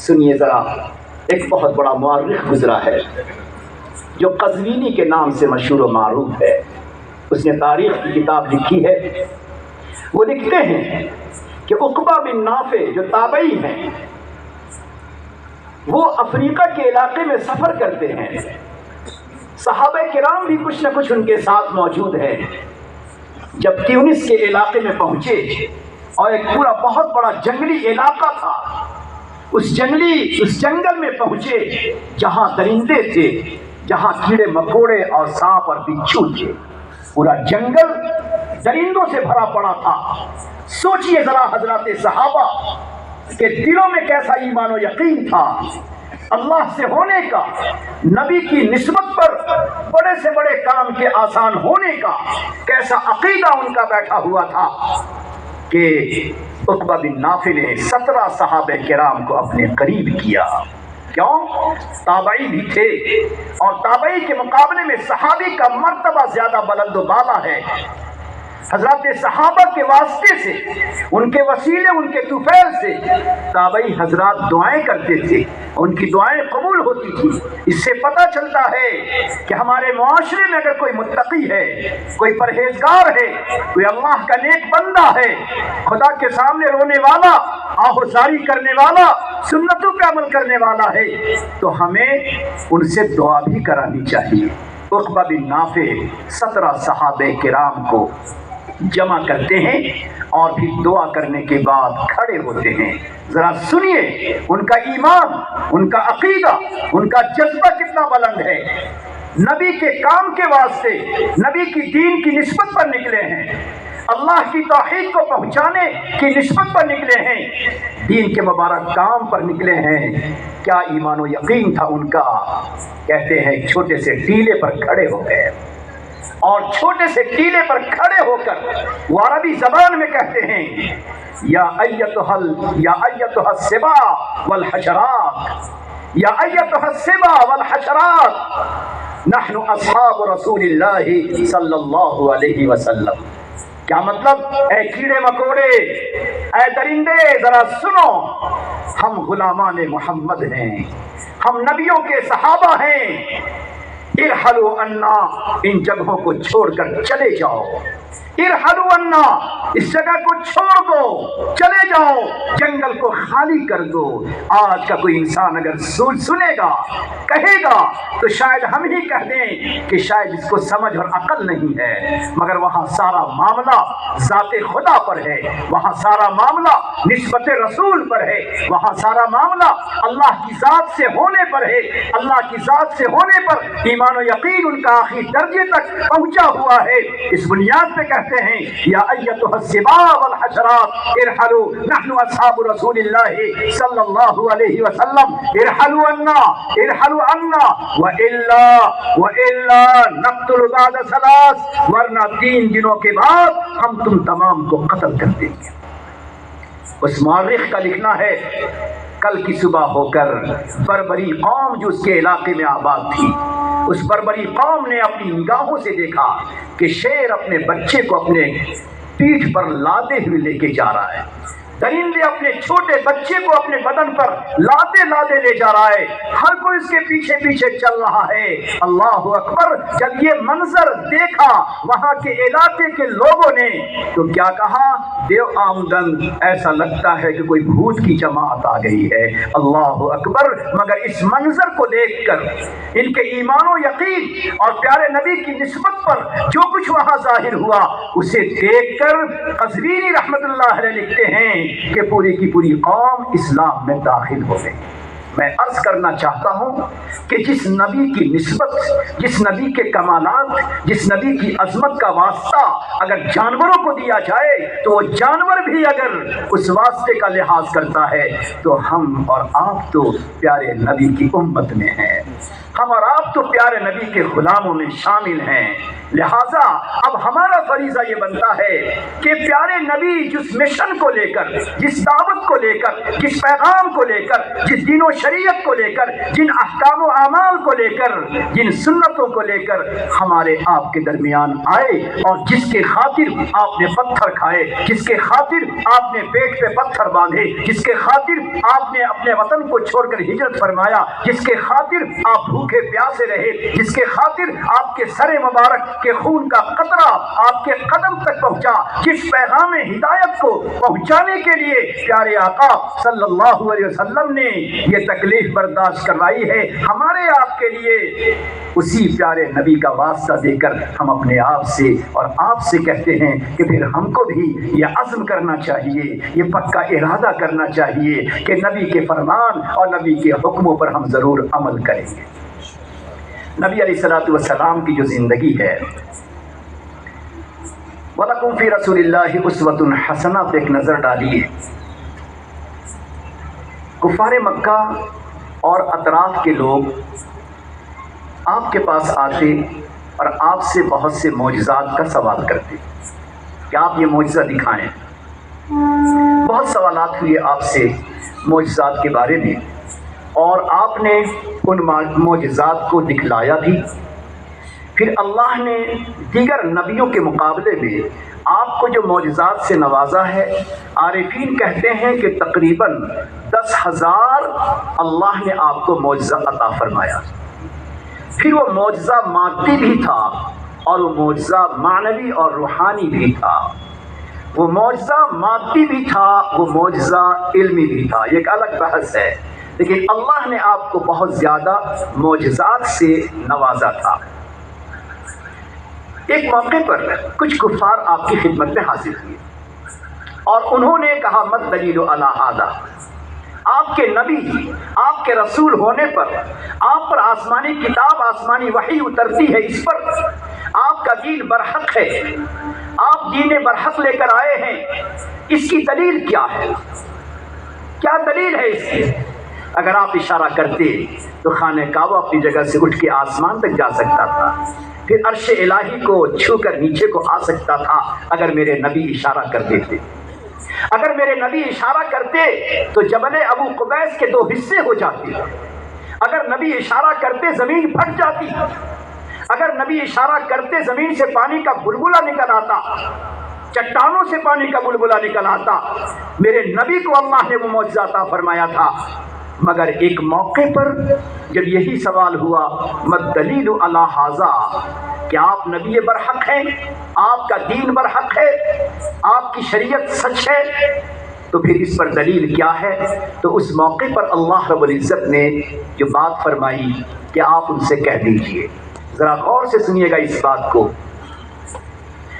سنیے ذرا، ایک بہت بڑا مورخ گزرا ہے جو قزوینی کے نام سے مشہور و معروف ہے، اس نے تاریخ کی کتاب لکھی ہے۔ وہ لکھتے ہیں کہ عقبہ بن نافع جو تابعی ہیں، وہ افریقہ کے علاقے میں سفر کرتے ہیں، صحابہ کرام بھی کچھ نہ کچھ ان کے ساتھ موجود ہیں۔ جب تیونس کے علاقے میں پہنچے اور ایک پورا بہت بڑا جنگلی علاقہ تھا، اس جنگل میں پہنچے جہاں درندے تھے، جہاں کیڑے مکوڑے اور سانپ اور بچھو تھے، پورا جنگل درندوں سے بھرا پڑا تھا۔ سوچئے ذرا حضرات صحابہ کہ دلوں میں کیسا ایمان و یقین تھا، اللہ سے ہونے کا، نبی کی نسبت پر بڑے سے بڑے کام کے آسان ہونے کا کیسا عقیدہ ان کا بیٹھا ہوا تھا کہ عقبہ بن نافع نے 17 صحابہ کرام کو اپنے قریب کیا۔ کیوں؟ تابعی بھی تھے، اور تابعی کے مقابلے میں صحابی کا مرتبہ زیادہ بلند و بالا ہے۔ حضرات صحابہ کے واسطے سے، ان کے وسیلے، ان کے طفیل سے تابعی حضرات دعائیں کرتے تھے، ان کی دعائیں قبول ہوتی تھی۔ اس سے پتہ چلتا ہے کہ ہمارے معاشرے میں اگر کوئی متقی ہے، کوئی پرہیزگار ہے، کوئی اللہ کا نیک بندہ ہے، خدا کے سامنے رونے والا، آہوزاری کرنے والا، سنتوں پہ عمل کرنے والا ہے، تو ہمیں ان سے دعا بھی کرانی چاہیے۔ عقبہ بن نافع 17 صحابہ کرام کو جمع کرتے ہیں اور پھر دعا کرنے کے بعد کھڑے ہوتے ہیں۔ ذرا سنیے ان کا ایمان، ان کا عقیدہ، ان کا جذبہ کتنا بلند ہے۔ نبی کے کام کے واسطے، نبی کی دین کی نسبت پر نکلے ہیں، اللہ کی توحید کو پہنچانے کی نسبت پر نکلے ہیں، دین کے مبارک کام پر نکلے ہیں۔ کیا ایمان و یقین تھا ان کا۔ کہتے ہیں چھوٹے سے ٹیلے پر کھڑے ہو گئے، اور چھوٹے سے ٹیلے پر کھڑے ہو کر وہ عربی زبان میں کہتے ہیں یا ایتھا السبا والحشرات، یا ایتھا السبا والحشرات نحن اصحاب رسول اللہ صلی اللہ علیہ وسلم۔ کیا مطلب؟ اے کیڑے مکوڑے، اے درندے، ذرا سنو، ہم غلامان محمد ہیں، ہم نبیوں کے صحابہ ہیں۔ ارحلوا عنا، ان جگہوں کو چھوڑ کر چلے جاؤ۔ ارحلوا عنا، اس جگہ کو چھوڑ دو، چلے جاؤ، جنگل کو خالی کر دو۔ آج کا کوئی انسان اگر سنے گا، کہے گا، تو شاید ہم ہی کہہ دیں کہ شاید اس کو سمجھ اور عقل نہیں ہے، مگر وہاں سارا معاملہ ذات خدا پر ہے، وہاں سارا معاملہ نسبت رسول پر ہے، وہاں سارا معاملہ اللہ کی ذات سے ہونے پر ہے۔ اللہ کی ذات سے ہونے پر ایمان و یقین ان کا آخری درجے تک پہنچا ہوا ہے۔ اس بنیاد پہ کہتے ہیں یا ایتھا السبا والحشرات ارحلوا نحن اصحاب رسول اللہ صلی اللہ علیہ وسلم، ارحلوا عنا، ارحلوا عنا، والا نقتل بعد ثلاث، ورنہ 3 دنوں کے بعد ہم تم تمام کو قتل کر دیں گے۔ اس مورخ کا لکھنا ہے کل کی صبح ہو کر بربری قوم جو اس کے علاقے میں آباد تھی، اس بربری قوم نے اپنی نگاہوں سے دیکھا کہ شیر اپنے بچے کو اپنے پیٹھ پر لادے ہوئے لے کے جا رہا ہے، درندے اپنے چھوٹے بچے کو اپنے بدن پر لادے لے جا رہا ہے، ہر کوئی اس کے پیچھے پیچھے چل رہا ہے۔ اللہ اکبر! جب یہ منظر دیکھا وہاں کے علاقے کے لوگوں نے تو کیا کہا؟ دیو آمدن، ایسا لگتا ہے کہ کوئی بھوت کی جماعت آ گئی ہے۔ اللہ اکبر! مگر اس منظر کو دیکھ کر ان کے ایمان و یقین اور پیارے نبی کی نسبت پر جو کچھ وہاں ظاہر ہوا، اسے دیکھ کر قزوینی رحمت اللہ علیہ لکھتے ہیں کہ پوری کی پوری قوم اسلام میں داخل ہو گئی۔ میں عرض کرنا چاہتا ہوں کہ جس نبی کی نسبت، جس نبی کے کمالات، جس نبی کی عظمت کا واسطہ اگر جانوروں کو دیا جائے تو وہ جانور بھی اگر اس واسطے کا لحاظ کرتا ہے تو ہم اور آپ تو پیارے نبی کی امت میں ہیں، ہم اور آپ تو پیارے نبی کے غلاموں میں شامل ہیں۔ لہٰذا اب ہمارا فریضہ یہ بنتا ہے کہ پیارے نبی جس مشن کو لے کر، جس دعوت کو لے کر، جس پیغام کو لے کر، جس دین و شریعت کو لے کر، جن احکام و اعمال کو لے کر، جن سنتوں کو لے کر ہمارے آپ کے درمیان آئے، اور جس کے خاطر آپ نے پتھر کھائے، جس کے خاطر آپ نے پیٹ پہ پتھر باندھے، جس کے خاطر آپ نے اپنے وطن کو چھوڑ کر ہجرت فرمایا، جس کے خاطر آپ بھوکے پیاسے رہے، جس کے خاطر آپ کے سر مبارک کے خون کا قطرہ آپ کے قدم تک پہنچا، جس پیغام ہدایت کو پہنچانے کے لیے پیارے آقا صلی اللہ علیہ وسلم نے یہ تکلیف برداشت کروائی ہے ہمارے آپ کے لیے، اسی پیارے نبی کا واسطہ دے کر ہم اپنے آپ سے اور آپ سے کہتے ہیں کہ پھر ہم کو بھی یہ عزم کرنا چاہیے، یہ پکا ارادہ کرنا چاہیے کہ نبی کے فرمان اور نبی کے حکموں پر ہم ضرور عمل کریں گے۔ نبی علیہ الصلوۃ والسلام کی جو زندگی ہے، وَلَكُمْ فِي رَسُولِ اللَّهِ أُسْوَةٌ حَسَنَةٌ پہ ایک نظر ڈالیے۔ کفار مکہ اور اطراف کے لوگ آپ کے پاس آتے اور آپ سے بہت سے معجزات کا سوال کرتے کہ آپ یہ معجزہ دکھائیں۔ بہت سوالات ہوئے آپ سے معجزات کے بارے میں، اور آپ نے ان معجزات کو دکھلایا بھی۔ پھر اللہ نے دیگر نبیوں کے مقابلے میں آپ کو جو معجزات سے نوازا ہے، عارفین کہتے ہیں کہ تقریباً 10,000 اللہ نے آپ کو معجزہ عطا فرمایا۔ پھر وہ معجزہ مادی بھی تھا اور وہ معجزہ معنوی اور روحانی بھی تھا، وہ معجزہ مادی بھی تھا، وہ معجزہ علمی بھی تھا، یہ ایک الگ بحث ہے، لیکن اللہ نے آپ کو بہت زیادہ معجزات سے نوازا تھا۔ ایک موقع پر کچھ کفار آپ کی خدمت میں حاضر ہوئے اور انہوں نے کہا مت دلیل علی ھذا، آپ کے نبی، آپ کے رسول ہونے پر، آپ پر آسمانی کتاب، آسمانی وحی اترتی ہے، اس پر آپ کا دین برحق ہے، آپ دین برحق لے کر آئے ہیں، اس کی دلیل کیا ہے؟ کیا دلیل ہے اس کی؟ اگر آپ اشارہ کرتے تو خانہ کعبہ اپنی جگہ سے اٹھ کے آسمان تک جا سکتا تھا، پھر عرش الہی کو چھو کر نیچے کو آ سکتا تھا اگر میرے نبی اشارہ کر دیتے۔ اگر میرے نبی اشارہ کرتے تو جبل ابو قبیس کے 2 حصے ہو جاتے، اگر نبی اشارہ کرتے زمین پھٹ جاتی، اگر نبی اشارہ کرتے زمین سے پانی کا بلبلہ نکل آتا، چٹانوں سے پانی کا بلبلہ نکل آتا۔ میرے نبی کو اللہ نے وہ معجزہ عطا فرمایا تھا، مگر ایک موقع پر جب یہی سوال ہوا مد دلیل علی ھذا، کہ آپ نبی برحق ہیں، آپ کا دین برحق ہے، آپ کی شریعت سچ ہے، تو پھر اس پر دلیل کیا ہے؟ تو اس موقع پر اللہ رب العزت نے جو بات فرمائی کہ آپ ان سے کہہ دیجئے، ذرا غور سے سنیے گا اس بات کو،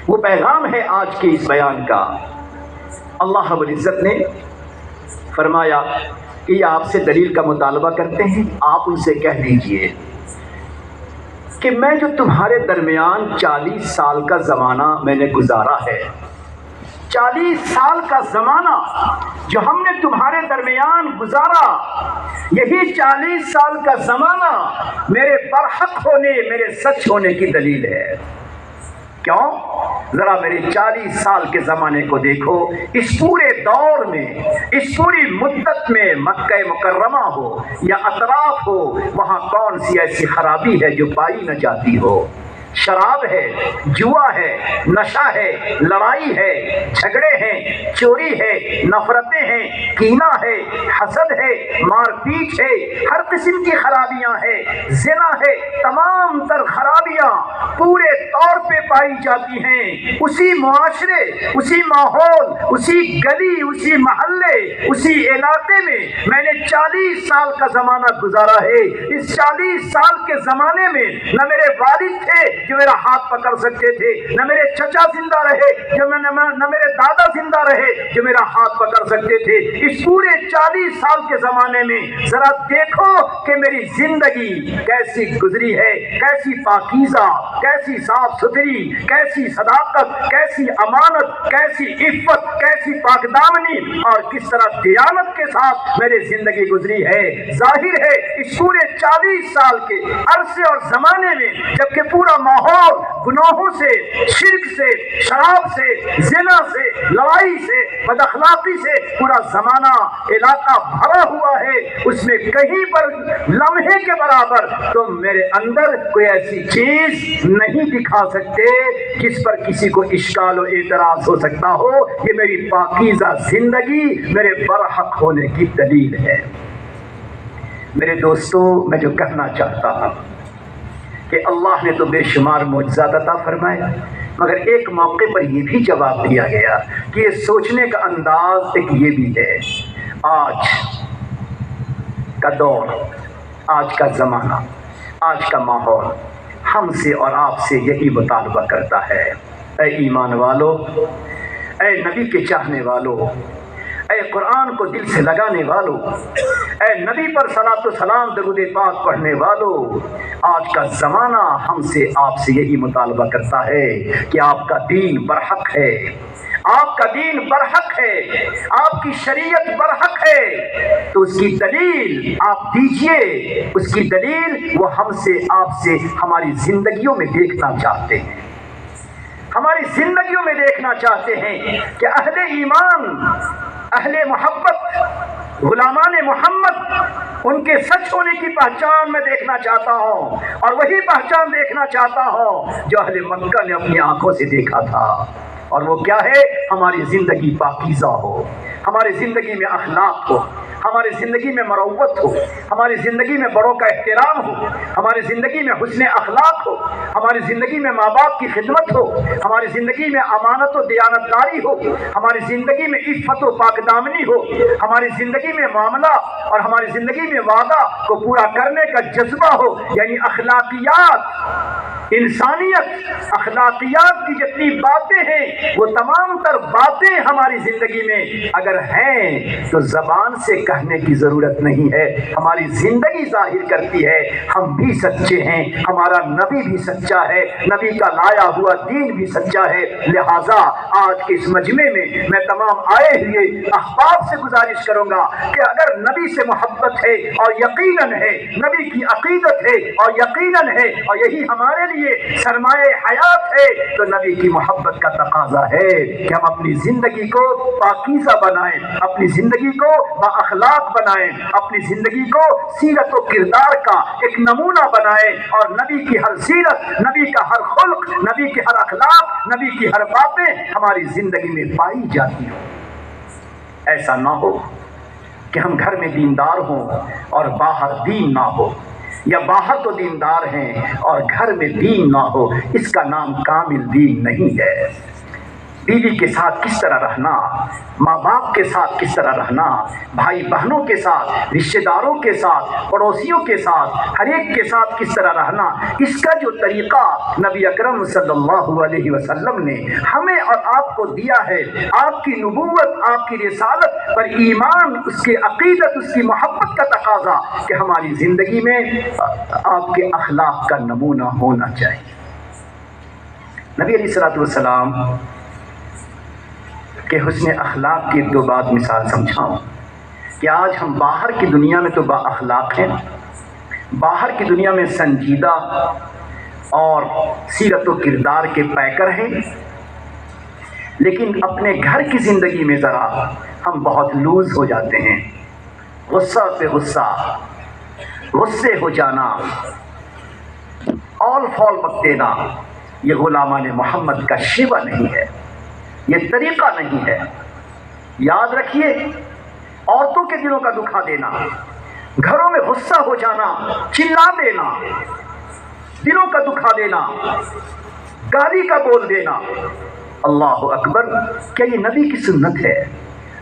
وہ پیغام ہے آج کے اس بیان کا۔ اللہ رب العزت نے فرمایا کہ یہ آپ سے دلیل کا مطالبہ کرتے ہیں، آپ ان سے کہہ دیجئے کہ میں جو تمہارے درمیان 40 سال کا زمانہ میں نے گزارا ہے، 40 سال کا زمانہ جو ہم نے تمہارے درمیان گزارا، یہی 40 سال کا زمانہ میرے برحق ہونے، میرے سچ ہونے کی دلیل ہے۔ کیوں؟ ذرا میرے 40 سال کے زمانے کو دیکھو، اس پورے دور میں، اس پوری مدت میں مکہ مکرمہ ہو یا اطراف ہو، وہاں کون سی ایسی خرابی ہے جو پائی نہ جاتی ہو؟ شراب ہے، جوا ہے، نشہ ہے، لڑائی ہے، جھگڑے ہیں، چوری ہے، نفرتیں ہیں، کینہ ہے، حسد ہے، مار پیٹ ہے، ہر قسم کی خرابیاں ہیں، زنا ہے، تمام تر خرابیاں پورے طور پہ پائی جاتی ہیں۔ اسی معاشرے، اسی ماحول، اسی گلی، اسی محلے، اسی علاقے میں میں نے 40 سال کا زمانہ گزارا ہے۔ اس 40 سال کے زمانے میں نہ میرے والد تھے جو میرا ہاتھ پکڑ سکتے تھے، نہ میرے چچا زندہ رہے نہ میرے دادا زندہ رہے جو میرا ہاتھ پکڑ سکتے تھے۔ اس پورے 40 سال کے زمانے میں ذرا دیکھو کہ میری زندگی کیسی گزری ہے، کیسی پاکیزہ، کیسی صاف ستھری، کیسی صداقت، کیسی امانت، کیسی عفت، کیسی پاک دامنی اور کس طرح دیانت کے ساتھ میری زندگی گزری ہے۔ ظاہر ہے اس پورے 40 سال کے عرصے اور زمانے میں جبکہ پورا ماحول گناہوں سے، شرک سے، شراب سے، زنا سے، لڑائی سے، بد اخلاقی سے پورا زمانہ علاقہ بھرا ہوا ہے، اس میں کہیں پر لمحے کے برابر تم میرے اندر کوئی ایسی چیز نہیں دکھا سکتے جس پر کسی کو اشکال و اعتراض ہو سکتا ہو۔ یہ میری پاکیزہ زندگی میرے برحق ہونے کی دلیل ہے۔ میرے دوستو، میں جو کہنا چاہتا ہوں کہ اللہ نے تو بے شمار معجزات عطا فرمائے، مگر ایک موقع پر یہ بھی جواب دیا گیا کہ یہ سوچنے کا انداز ایک یہ بھی ہے، آج کا دور، آج کا زمانہ، آج کا ماحول ہم سے اور آپ سے یہی مطالبہ کرتا ہے۔ اے ایمان والو، اے نبی کے چاہنے والو، اے قرآن کو دل سے لگانے والو، اے نبی پر صلاۃ و سلام درود پاک پڑھنے والو، آج کا زمانہ ہم سے آپ سے یہی مطالبہ کرتا ہے کہ آپ کا دین برحق ہے، آپ کا دین برحق ہے، آپ کی شریعت برحق ہے، تو اس کی دلیل آپ دیجئے۔ اس کی دلیل وہ ہم سے آپ سے ہماری زندگیوں میں دیکھنا چاہتے ہیں، ہماری زندگیوں میں دیکھنا چاہتے ہیں کہ اہل ایمان، اہل محبت، غلامان محمد، ان کے سچ ہونے کی پہچان میں دیکھنا چاہتا ہوں، اور وہی پہچان دیکھنا چاہتا ہوں جو اہل مکہ نے اپنی آنکھوں سے دیکھا تھا، اور وہ کیا ہے؟ ہماری زندگی پاکیزہ ہو، ہماری زندگی میں اخلاق ہو، ہماری زندگی میں مروت ہو، ہماری زندگی میں بڑوں کا احترام ہو، ہماری زندگی میں حسن اخلاق ہو، ہماری زندگی میں ماں باپ کی خدمت ہو، ہماری زندگی میں امانت و دیانتداری ہو، ہماری زندگی میں عفت و پاک دامنی ہو، ہماری زندگی میں معاملہ اور ہماری زندگی میں وعدہ کو پورا کرنے کا جذبہ ہو، یعنی اخلاقیات، انسانیت، اخلاقیات کی جتنی باتیں ہیں وہ تمام تر باتیں ہماری زندگی میں اگر ہیں تو زبان سے کہنے کی ضرورت نہیں ہے، ہماری زندگی ظاہر کرتی ہے ہم بھی سچے ہیں، ہمارا نبی بھی سچا ہے، نبی کا لایا ہوا دین بھی سچا ہے۔ لہٰذا آج کے اس مجمع میں میں تمام آئے ہوئے احباب سے گزارش کروں گا کہ اگر نبی سے محبت ہے اور یقیناً ہے، نبی کی عقیدت ہے اور یقیناً ہے، اور یہی ہمارے لیے سرمایہ حیات ہے، تو نبی کی محبت کا تقاضا ہے کہ ہم اپنی زندگی کو پاکیزہ بنائیں، اپنی زندگی کو با اخلاق بنائیں، اپنی زندگی کو سیرت و کردار کا ایک نمونہ بنائیں، اور نبی کی ہر سیرت، نبی کا ہر خلق، نبی کی ہر اخلاق، نبی کی ہر باتیں ہماری زندگی میں پائی جاتی ہوں۔ ایسا نہ ہو کہ ہم گھر میں دیندار ہوں اور باہر دین نہ ہو، یا باہر تو دیندار ہیں اور گھر میں دین نہ ہو، اس کا نام کامل دین نہیں ہے۔ بیوی کے ساتھ کس طرح رہنا، ماں باپ کے ساتھ کس طرح رہنا، بھائی بہنوں کے ساتھ، رشتہ داروں کے ساتھ، پڑوسیوں کے ساتھ، ہر ایک کے ساتھ کس طرح رہنا، اس کا جو طریقہ نبی اکرم صلی اللہ علیہ وسلم نے ہمیں اور آپ کو دیا ہے، آپ کی نبوت، آپ کی رسالت پر ایمان، اس کے عقیدت، اس کی محبت کا تقاضا کہ ہماری زندگی میں آپ کے اخلاق کا نمونہ ہونا چاہیے۔ نبی علیہ الصلوۃ والسلام کہ حسن اخلاق کی دو بات مثال سمجھاؤں کہ آج ہم باہر کی دنیا میں تو با اخلاق ہیں، باہر کی دنیا میں سنجیدہ اور سیرت و کردار کے پیکر ہیں، لیکن اپنے گھر کی زندگی میں ذرا ہم بہت لوز ہو جاتے ہیں، غصہ پہ غصہ، غصے ہو جانا، اول فول بک دینا، یہ غلامان محمد کا شیوہ نہیں ہے، یہ طریقہ نہیں ہے۔ یاد رکھیے، عورتوں کے دلوں کا دکھا دینا، گھروں میں غصہ ہو جانا، چلا دینا، دلوں کا دکھا دینا، گالی کا بول دینا، اللہ اکبر، کیا یہ نبی کی سنت ہے؟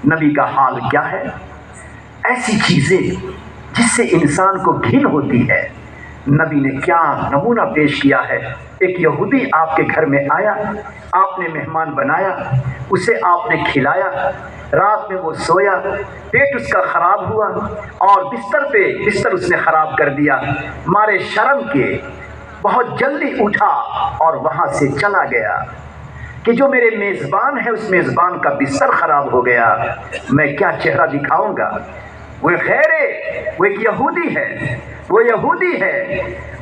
نبی کا حال کیا ہے؟ ایسی چیزیں جس سے انسان کو گھن ہوتی ہے، نبی نے کیا نمونہ پیش کیا ہے۔ ایک یہودی آپ کے گھر میں آیا، آپ نے مہمان بنایا، اسے آپ نے کھلایا، رات میں وہ سویا، پیٹ اس کا خراب ہوا اور بستر اس نے خراب کر دیا، مارے شرم کے بہت جلدی اٹھا اور وہاں سے چلا گیا کہ جو میرے میزبان ہے اس میزبان کا بستر خراب ہو گیا، میں کیا چہرہ دکھاؤں گا؟ وہ ایک یہودی ہے، وہ یہودی ہے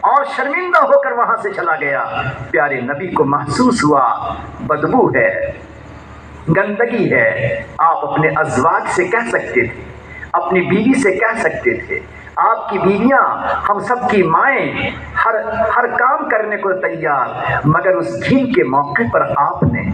اور شرمندہ ہو کر وہاں سے چلا گیا۔ پیارے نبی کو محسوس ہوا بدبو ہے، گندگی ہے۔ آپ اپنے ازواج سے کہہ سکتے تھے، اپنی بیوی سے کہہ سکتے تھے، آپ کی بیویاں ہم سب کی مائیں ہر کام کرنے کو تیار، مگر اس گھن کے موقع پر آپ نے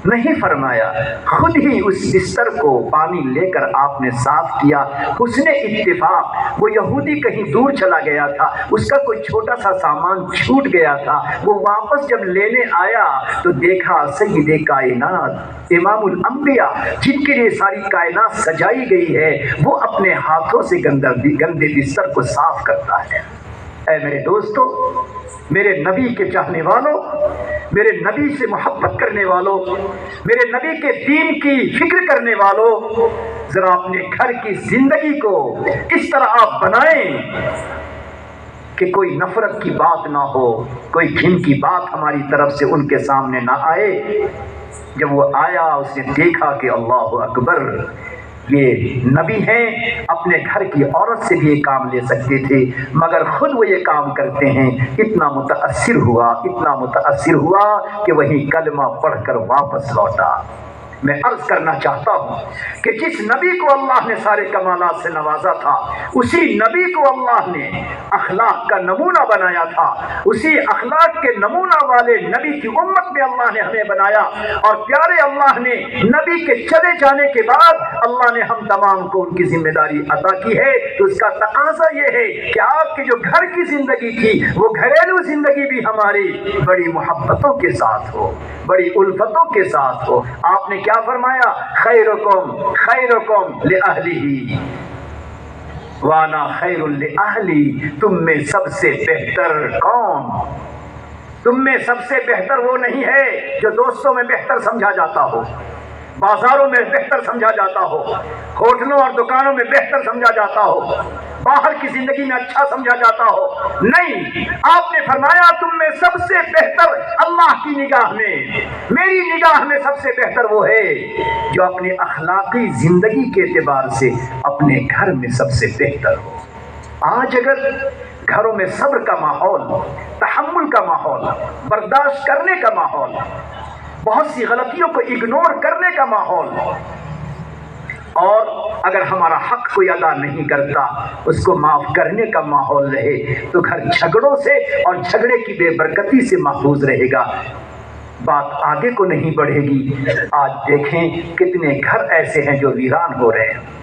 نہیں فرمایا، خود ہی اس بستر کو پانی لے کر آپ نے صاف کیا۔ حسن اتفاق وہ یہودی کہیں دور چلا گیا تھا، اس کا کوئی چھوٹا سا سامان چھوٹ گیا تھا، وہ واپس جب لینے آیا تو دیکھا سید کائنات امام الانبیاء جن کے لیے ساری کائنات سجائی گئی ہے، وہ اپنے ہاتھوں سے گندے بستر کو صاف کرتا ہے۔ اے میرے دوستو، میرے نبی کے چاہنے والوں، میرے نبی سے محبت کرنے والوں، میرے نبی کے دین کی فکر کرنے والوں، ذرا اپنے گھر کی زندگی کو اس طرح آپ بنائیں کہ کوئی نفرت کی بات نہ ہو، کوئی گھن کی بات ہماری طرف سے ان کے سامنے نہ آئے۔ جب وہ آیا اس نے دیکھا کہ اللہ اکبر، یہ نبی ہیں، اپنے گھر کی عورت سے بھی یہ کام لے سکتے تھے، مگر خود وہ یہ کام کرتے ہیں۔ اتنا متاثر ہوا کہ وہی کلمہ پڑھ کر واپس لوٹا۔ میں عرض کرنا چاہتا ہوں کہ جس نبی کو اللہ نے سارے کمالات سے نوازا تھا، اسی نبی کو اللہ نے اخلاق کا نمونہ بنایا تھا، اسی اخلاق کے نمونہ والے نبی کی امت میں اللہ نے ہمیں بنایا، اور پیارے اللہ نے نبی کے چلے جانے کے بعد اللہ نے ہم تمام کو ان کی ذمہ داری عطا کی ہے۔ تو اس کا تقاضا یہ ہے کہ آپ کی جو گھر کی زندگی تھی، وہ گھریلو زندگی بھی ہماری بڑی محبتوں کے ساتھ ہو، بڑی الفتوں کے ساتھ ہو۔ آپ نے کیا فرمایا؟ خیرکم لأہلہ وانا خیر لأہلی، تم میں سب سے بہتر کون؟ تم میں سب سے بہتر وہ نہیں ہے جو دوستوں میں بہتر سمجھا جاتا ہو، بازاروں میں بہتر سمجھا جاتا ہو، ہوٹلوں اور دکانوں میں بہتر سمجھا جاتا ہو، باہر کی زندگی میں اچھا سمجھا جاتا ہو۔ نہیں، آپ نے فرمایا تم میں سب سے بہتر اللہ کی نگاہ میں، میری نگاہ میں سب سے بہتر وہ ہے جو اپنے اخلاقی زندگی کے اعتبار سے اپنے گھر میں سب سے بہتر ہو۔ آج اگر گھروں میں صبر کا ماحول، تحمل کا ماحول، برداشت کرنے کا ماحول، بہت سی غلطیوں کو اگنور کرنے کا ماحول، اور اگر ہمارا حق کوئی ادا نہیں کرتا اس کو معاف کرنے کا ماحول رہے، تو گھر جھگڑوں سے اور جھگڑے کی بے برکتی سے محفوظ رہے گا، بات آگے کو نہیں بڑھے گی۔ آج دیکھیں کتنے گھر ایسے ہیں جو ویران ہو رہے ہیں،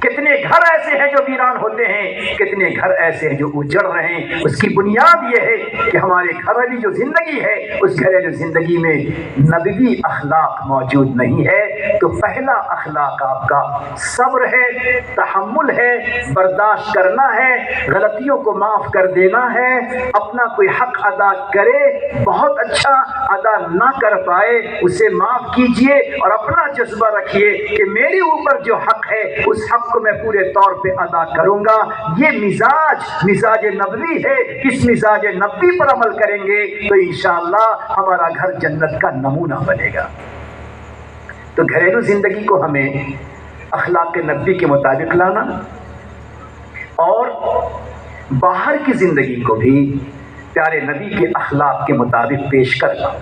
کتنے گھر ایسے ہیں جو ویران ہوتے ہیں، کتنے گھر ایسے ہیں جو اجڑ رہے ہیں۔ اس کی بنیاد یہ ہے کہ ہمارے گھریلو جو زندگی ہے، اس گھریلو زندگی میں نبوی اخلاق موجود نہیں ہے۔ تو پہلا اخلاق آپ کا صبر ہے، تحمل ہے، برداشت کرنا ہے، غلطیوں کو معاف کر دینا ہے۔ اپنا کوئی حق ادا کرے، بہت اچھا، ادا نہ کر پائے اسے معاف کیجئے، اور اپنا جذبہ رکھیے کہ میرے اوپر جو حق ہے اس حق کو میں پورے طور پہ ادا کروں گا۔ یہ مزاج نبوی ہے۔ اس مزاج نبوی پر عمل کریں گے تو انشاءاللہ ہمارا گھر جنت کا نمونہ بنے گا۔ تو گھریلو زندگی کو ہمیں اخلاق نبوی کے مطابق لانا، اور باہر کی زندگی کو بھی پیارے نبی کے اخلاق کے مطابق پیش کرنا،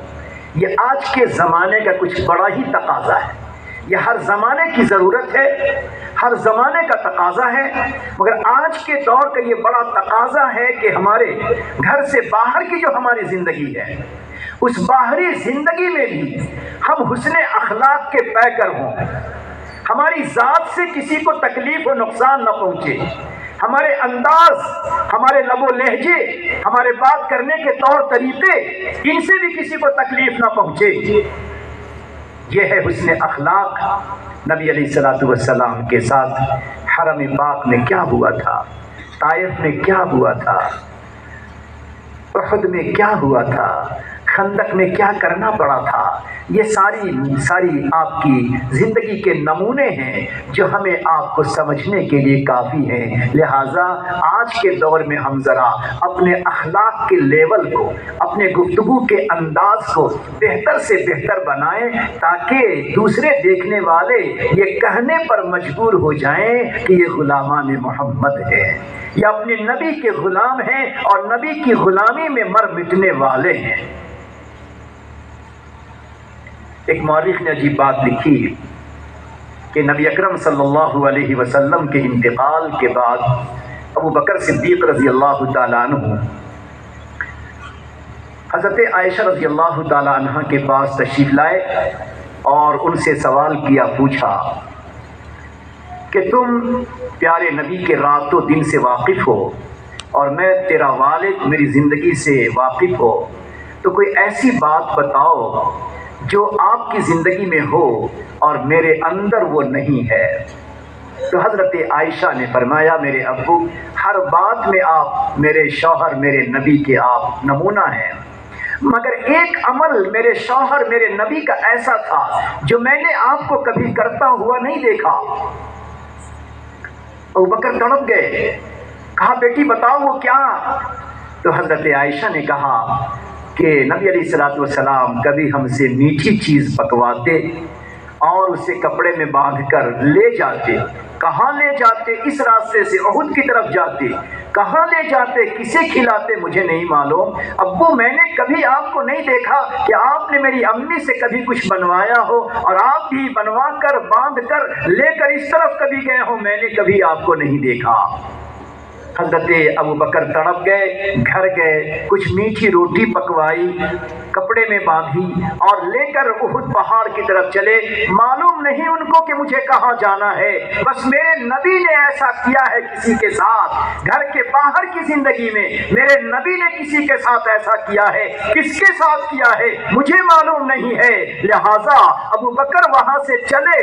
یہ آج کے زمانے کا کچھ بڑا ہی تقاضا ہے۔ یہ ہر زمانے کی ضرورت ہے، ہر زمانے کا تقاضا ہے، مگر آج کے دور کا یہ بڑا تقاضا ہے کہ ہمارے گھر سے باہر کی جو ہماری زندگی ہے، اس باہری زندگی میں بھی ہم حسن اخلاق کے پیکر ہوں، ہماری ذات سے کسی کو تکلیف و نقصان نہ پہنچے، ہمارے انداز، ہمارے لب و لہجے، ہمارے بات کرنے کے طور طریقے، ان سے بھی کسی کو تکلیف نہ پہنچے۔ یہ ہے حسن اخلاق۔ نبی علیہ السلام کے ساتھ حرم پاک میں کیا ہوا تھا، طائف میں کیا ہوا تھا، احد میں کیا ہوا تھا، خندق میں کیا کرنا پڑا تھا، یہ ساری آپ کی زندگی کے نمونے ہیں جو ہمیں آپ کو سمجھنے کے لیے کافی ہیں۔ لہٰذا آج کے دور میں ہم ذرا اپنے اخلاق کے لیول کو، اپنے گفتگو کے انداز کو بہتر سے بہتر بنائیں تاکہ دوسرے دیکھنے والے یہ کہنے پر مجبور ہو جائیں کہ یہ غلامان محمد ہے، یا اپنے نبی کے غلام ہیں اور نبی کی غلامی میں مر مٹنے والے ہیں۔ ایک مورخ نے عجیب بات لکھی کہ نبی اکرم صلی اللہ علیہ وسلم کے انتقال کے بعد ابو بکر صدیق رضی اللہ تعالیٰ عنہ حضرت عائشہ رضی اللہ تعالیٰ عنہ کے پاس تشریف لائے اور ان سے سوال کیا، پوچھا کہ تم پیارے نبی کے رات و دن سے واقف ہو اور میں تیرا والد میری زندگی سے واقف ہو، تو کوئی ایسی بات بتاؤ جو آپ کی زندگی میں ہو اور میرے اندر وہ نہیں ہے۔ تو حضرت عائشہ نے فرمایا، میرے ابو، ہر بات میں آپ میرے شوہر میرے نبی کے آپ نمونہ ہیں، مگر ایک عمل میرے شوہر میرے نبی کا ایسا تھا جو میں نے آپ کو کبھی کرتا ہوا نہیں دیکھا۔ ابو بکر تڑپ گئے، کہا بیٹی بتاؤ وہ کیا؟ تو حضرت عائشہ نے کہا کہ نبی علیہ الصلوۃ والسلام کبھی ہم سے میٹھی چیز پکواتے اور اسے کپڑے میں باندھ کر لے جاتے۔ کہاں لے جاتے؟ اس راستے سے احد کی طرف جاتے۔ کہاں لے جاتے؟ کسے کھلاتے؟ مجھے نہیں معلوم۔ ابو میں نے کبھی آپ کو نہیں دیکھا کہ آپ نے میری امی سے کبھی کچھ بنوایا ہو اور آپ بھی بنوا کر باندھ کر لے کر اس طرف کبھی گئے ہو، میں نے کبھی آپ کو نہیں دیکھا۔ حضرت ابو بکر تڑپ گئے، گھر گئے، کچھ میٹھی روٹی پکوائی، کپڑے میں باندھی اور لے کر احد پہاڑ کی طرف چلے۔ معلوم نہیں ان کو کہ مجھے کہاں جانا ہے، بس میرے نبی نے ایسا کیا ہے کسی کے ساتھ۔ گھر کے باہر کی زندگی میں میرے نبی نے کسی کے ساتھ ایسا کیا ہے، کس کے ساتھ کیا ہے مجھے معلوم نہیں ہے۔ لہٰذا ابو بکر وہاں سے چلے،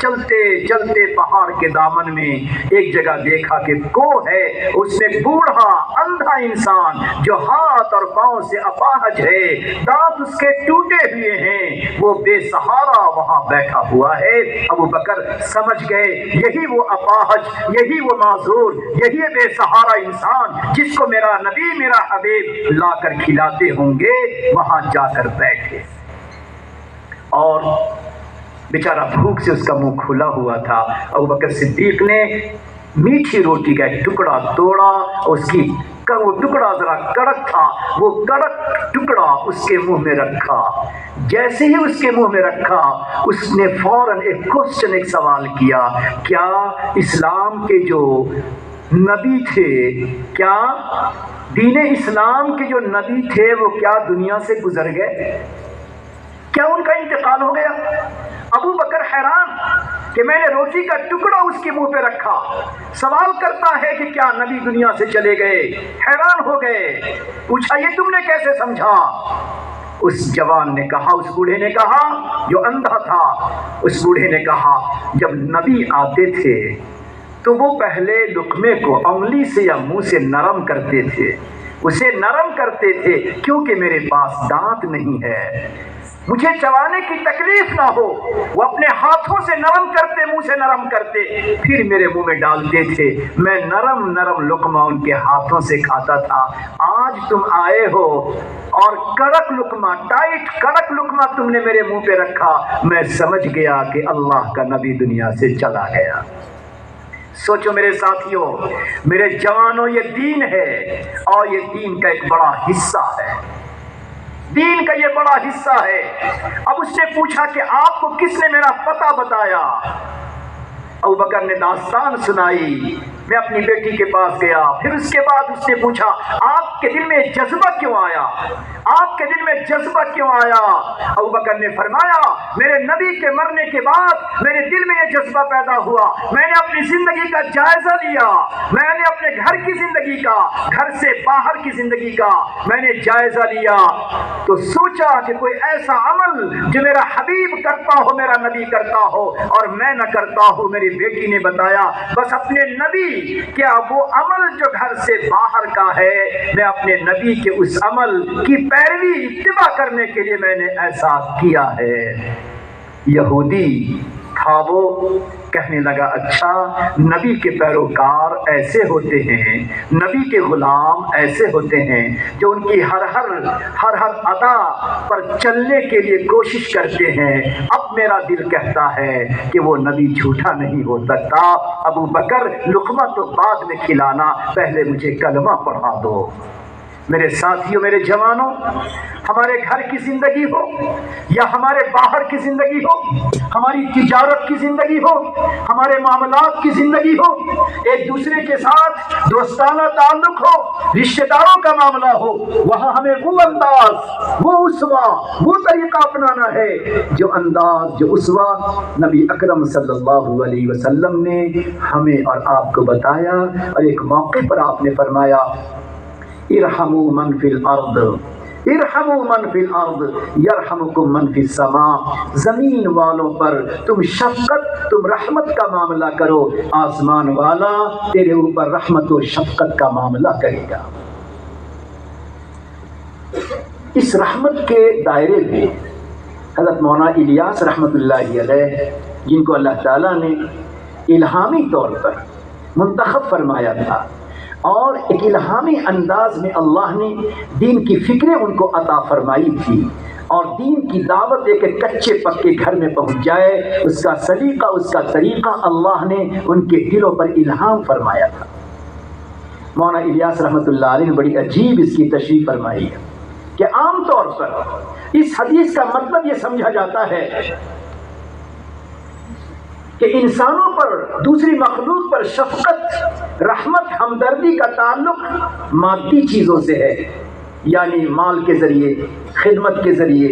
چلتے چلتے پہاڑ کے دامن میں ایک جگہ دیکھا کہ کوہ ہے، اس میں بوڑھا اندھا انسان جو ہاتھ اور پاؤں سے اپاہج ہے، دانت اس کے ٹوٹے ہوئے ہیں، وہ بے سہارا وہاں بیٹھا ہوا ہے۔ ابو بکر سمجھ گئے یہی وہ اپاہج، یہی وہ معذور، یہی بے سہارا انسان جس کو میرا نبی میرا حبیب لا کر کھلاتے ہوں گے۔ وہاں جا کر بیٹھے اور بیچارہ بھوک سے اس کا منہ کھلا ہوا تھا۔ ابو بکر صدیق نے میٹھی روٹی کا ایک ٹکڑا توڑا، اس کی وہ ٹکڑا ذرا کڑک تھا، وہ کڑک ٹکڑا اس کے منہ میں رکھا۔ جیسے ہی اس کے منہ میں رکھا، اس نے فوراً ایک سوال کیا، کیا اسلام کے جو نبی تھے، کیا دین اسلام کے جو نبی تھے وہ کیا دنیا سے گزر گئے؟ کیا ان کا انتقال ہو گیا؟ ابو بکر حیران کہ میں نے روٹی کا ٹکڑا اس کے منہ پہ رکھا، سوال کرتا ہے کہ کیا نبی دنیا سے چلے گئے؟ حیران ہو گئے، پوچھا یہ تم نے کیسے سمجھا؟ اس جوان نے کہا، اس بوڑھے نے کہا جو اندھا تھا، اس بوڑھے نے کہا جب نبی آتے تھے تو وہ پہلے لقمے کو انگلی سے یا منہ سے نرم کرتے تھے، اسے نرم کرتے تھے کیونکہ میرے پاس دانت نہیں ہے، مجھے چبانے کی تکلیف نہ ہو، وہ اپنے ہاتھوں سے نرم کرتے، منہ سے نرم کرتے، پھر میرے منہ میں ڈالتے تھے، میں نرم نرم لقمہ ان کے ہاتھوں سے کھاتا تھا۔ آج تم آئے ہو اور کڑک لقمہ، ٹائٹ کڑک لقمہ تم نے میرے منہ پہ رکھا، میں سمجھ گیا کہ اللہ کا نبی دنیا سے چلا گیا۔ سوچو میرے ساتھیوں، میرے جوانوں، یہ دین ہے اور یہ دین کا ایک بڑا حصہ ہے، دین کا یہ بڑا حصہ ہے۔ اب اس نے پوچھا کہ آپ کو کس نے میرا پتہ بتایا؟ ابو بکر نے داستان سنائی، میں اپنی بیٹی کے پاس گیا، پھر اس کے بعد اس نے پوچھا آپ کے دل میں جذبہ کیوں آیا؟ آپ کے دل میں جذبہ کیوں آیا؟ ابو بکر نے فرمایا میرے نبی کے مرنے کے بعد میرے دل میں یہ جذبہ پیدا ہوا، میں نے اپنی زندگی کا جائزہ لیا، میں نے اپنے گھر کی زندگی کا، گھر سے باہر کی زندگی کا میں نے جائزہ لیا، تو سوچا کہ کوئی ایسا عمل جو میرا حبیب کرتا ہو، میرا نبی کرتا ہو اور میں نہ کرتا ہوں۔ میری بیٹی نے بتایا بس اپنے نبی، کیا وہ عمل جو گھر سے باہر کا ہے، میں اپنے نبی کے اس عمل کی پیروی اتباع کرنے کے لیے میں نے ایسا کیا ہے۔ یہودی تھا وہ، کہنے لگا اچھا نبی کے پیروکار ایسے ہوتے ہیں، نبی کے غلام ایسے ہوتے ہیں جو ان کی ہر ادا پر چلنے کے لیے کوشش کرتے ہیں۔ اب میرا دل کہتا ہے کہ وہ نبی جھوٹا نہیں ہو سکتا۔ ابو بکر لقمہ تو بعد میں کھلانا، پہلے مجھے کلمہ پڑھا دو۔ میرے ساتھیوں، میرے جوانوں، ہمارے گھر کی زندگی ہو یا ہمارے باہر کی زندگی ہو، ہماری تجارت کی زندگی ہو، ہمارے معاملات کی زندگی ہو، ایک دوسرے کے ساتھ دوستانہ تعلق ہو، رشتہ داروں کا معاملہ ہو، وہاں ہمیں وہ انداز، وہ اسوہ، وہ طریقہ اپنانا ہے جو انداز، جو اسوہ نبی اکرم صلی اللہ علیہ وسلم نے ہمیں اور آپ کو بتایا۔ اور ایک موقع پر آپ نے فرمایا ارحموا من فی الارض، ارحموا من فی الارض یرحمکم من فی السماء، زمین والوں پر تم شفقت، تم رحمت کا معاملہ کرو، آسمان والا تیرے اوپر رحمت و شفقت کا معاملہ کرے گا۔ اس رحمت کے دائرے میں حضرت مولانا الیاس رحمۃ اللہ علیہ، جن کو اللہ تعالیٰ نے الہامی طور پر منتخب فرمایا تھا اور ایک الہامی انداز میں اللہ نے دین کی فکریں ان کو عطا فرمائی تھی، اور دین کی دعوت ایک کچے پکے گھر میں پہنچ جائے، اس کا سلیقہ، اس کا طریقہ اللہ نے ان کے دلوں پر الہام فرمایا تھا۔ مولانا الیاس رحمۃ اللہ علیہ نے بڑی عجیب اس کی تشریح فرمائی ہے کہ عام طور پر اس حدیث کا مطلب یہ سمجھا جاتا ہے کہ انسانوں پر، دوسری مخلوق پر شفقت، رحمت، ہمدردی کا تعلق مادی چیزوں سے ہے، یعنی مال کے ذریعے، خدمت کے ذریعے،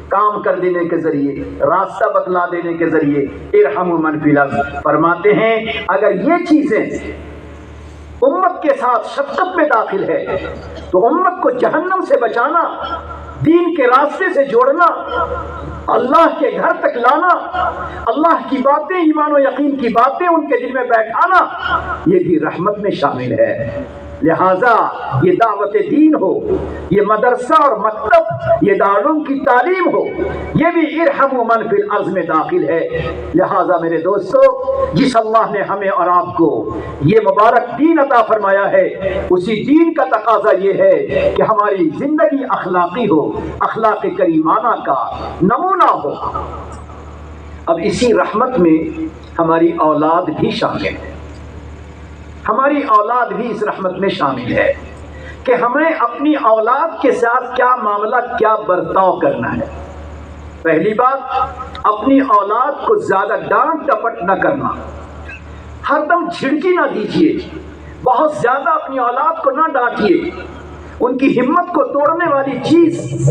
کام کر دینے کے ذریعے، راستہ بتلا دینے کے ذریعے۔ ارحموا من فی الارض فرماتے ہیں اگر یہ چیزیں امت کے ساتھ شفقت میں داخل ہے تو امت کو جہنم سے بچانا، دین کے راستے سے جوڑنا، اللہ کے گھر تک لانا، اللہ کی باتیں، ایمان و یقین کی باتیں ان کے دل میں بیٹھانا، یہ بھی رحمت میں شامل ہے۔ لہٰذا یہ دعوت دین ہو، یہ مدرسہ اور مکتب، یہ دارالعلوم کی تعلیم ہو، یہ بھی ارحموا من فی الارض میں داخل ہے۔ لہٰذا میرے دوستو، جس اللہ نے ہمیں اور آپ کو یہ مبارک دین عطا فرمایا ہے، اسی دین کا تقاضا یہ ہے کہ ہماری زندگی اخلاقی ہو، اخلاق کریمانہ کا نمونہ ہو۔ اب اسی رحمت میں ہماری اولاد بھی شامل ہے، ہماری اولاد بھی اس رحمت میں شامل ہے کہ ہمیں اپنی اولاد کے ساتھ کیا معاملہ، کیا برتاؤ کرنا ہے۔ پہلی بات، اپنی اولاد کو زیادہ ڈانٹ ڈپٹ نہ کرنا، ہر دم جھڑکی نہ دیجیے، بہت زیادہ اپنی اولاد کو نہ ڈانٹیے۔ ان کی ہمت کو توڑنے والی چیز،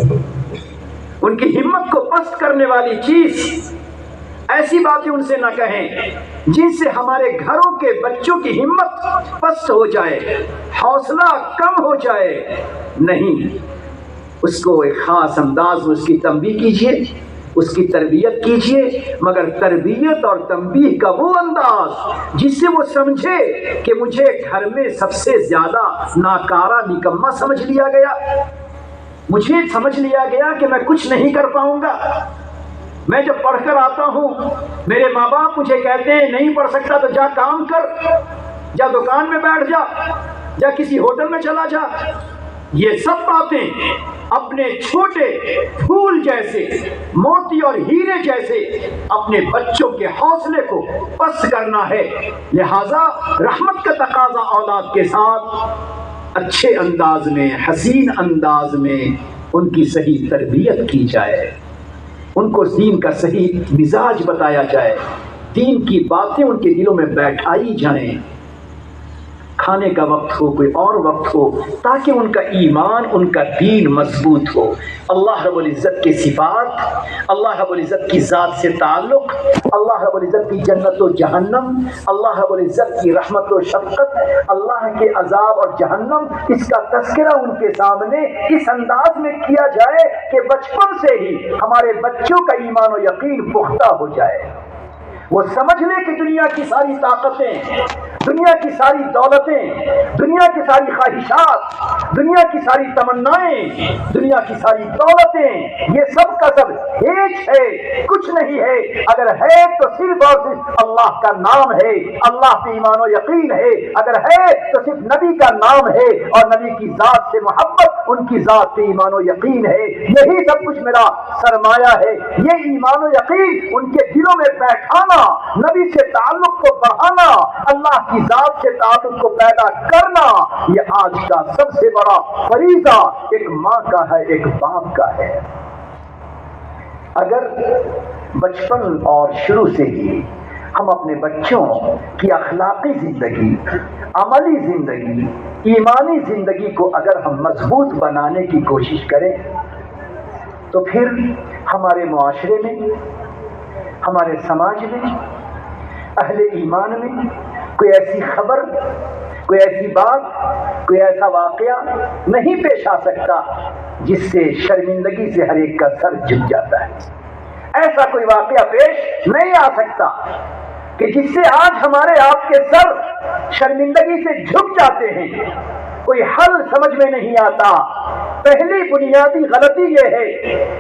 ان کی ہمت کو پست کرنے والی چیز، ایسی باتیں ان سے نہ کہیں جن سے ہمارے گھروں کے بچوں کی ہمت پست ہو جائے، حوصلہ کم ہو جائے۔ نہیں، اس کو ایک خاص انداز میں اس کی تنبیہ کیجیے، اس کی تربیت کیجیے، مگر تربیت اور تنبیہ کا وہ انداز جس سے وہ سمجھے کہ مجھے گھر میں سب سے زیادہ ناکارہ، نکما سمجھ لیا گیا، مجھے سمجھ لیا گیا کہ میں کچھ نہیں کر پاؤں گا۔ میں جب پڑھ کر آتا ہوں، میرے ماں باپ مجھے کہتے ہیں نہیں پڑھ سکتا تو جا کام کر، جا دکان میں بیٹھ جا، جا کسی ہوٹل میں چلا جا۔ یہ سب باتیں اپنے چھوٹے پھول جیسے، موتی اور ہیرے جیسے اپنے بچوں کے حوصلے کو پست کرنا ہے۔ لہذا رحمت کا تقاضا اولاد کے ساتھ اچھے انداز میں، حسین انداز میں ان کی صحیح تربیت کی جائے، ان کو دین کا صحیح مزاج بتایا جائے، دین کی باتیں ان کے دلوں میں بیٹھائی جائیں۔ کھانے کا وقت ہو، کوئی اور وقت ہو، تاکہ ان کا ایمان، ان کا دین مضبوط ہو۔ اللہ رب العزت کے صفات، اللہ رب العزت کی ذات سے تعلق، اللہ رب العزت کی جنت و جہنم، اللہ رب العزت کی رحمت و شفقت، اللہ کے عذاب اور جہنم، اس کا تذکرہ ان کے سامنے اس انداز میں کیا جائے کہ بچپن سے ہی ہمارے بچوں کا ایمان و یقین پختہ ہو جائے۔ وہ سمجھ لے کہ دنیا کی ساری طاقتیں دنیا کی ساری دولتیں، دنیا کی ساری خواہشات، دنیا کی ساری تمنائیں، دنیا کی ساری دولتیں، یہ سب کا سب ایک ہے، کچھ نہیں ہے۔ اگر ہے تو صرف اور صرف اللہ کا نام ہے، اللہ پہ ایمان و یقین ہے۔ اگر ہے تو صرف نبی کا نام ہے اور نبی کی ذات سے محبت، ان کی ذات پہ ایمان و یقین ہے۔ یہی سب کچھ میرا سرمایہ ہے۔ یہ ایمان و یقین ان کے دلوں میں بیٹھانا، نبی سے تعلق کو بڑھانا، اللہ کی ذات سے تعلق کو پیدا کرنا، یہ آج کا سب سے بڑا فریضہ ایک ماں کا ہے، ایک باپ کا ہے۔ اگر بچپن اور شروع سے ہی ہم اپنے بچوں کی اخلاقی زندگی، عملی زندگی، ایمانی زندگی کو اگر ہم مضبوط بنانے کی کوشش کریں تو پھر ہمارے معاشرے میں، ہمارے سماج میں، اہل ایمان میں کوئی ایسی خبر، کوئی ایسی بات، کوئی ایسا واقعہ نہیں پیش آ سکتا جس سے شرمندگی سے ہر ایک کا سر جھک جاتا ہے۔ ایسا کوئی واقعہ پیش نہیں آ سکتا کہ جس سے آج ہمارے آپ کے سر شرمندگی سے جھک جاتے ہیں۔ کوئی حل سمجھ میں نہیں آتا۔ پہلی بنیادی غلطی یہ ہے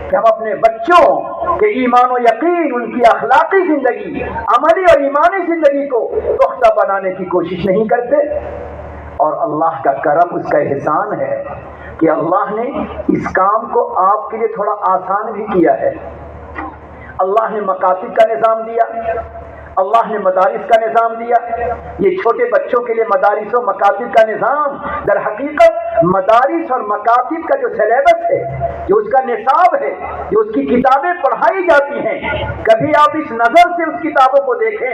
کہ ہم اپنے بچوں کے ایمان و یقین، ان کی اخلاقی زندگی، عملی اور ایمانی زندگی کو پختہ بنانے کی کوشش نہیں کرتے۔ اور اللہ کا کرم، اس کا احسان ہے کہ اللہ نے اس کام کو آپ کے لیے تھوڑا آسان بھی کیا ہے۔ اللہ نے مکاتب کا نظام دیا، اللہ نے مدارس کا نظام دیا۔ یہ چھوٹے بچوں کے لیے مدارس و مکاتب کا نظام، در حقیقت مدارس اور مکاتب کا جو سلیبس ہے، جو اس کا نصاب ہے، جو اس کی کتابیں پڑھائی جاتی ہیں، کبھی آپ اس نظر سے اس کتابوں کو دیکھیں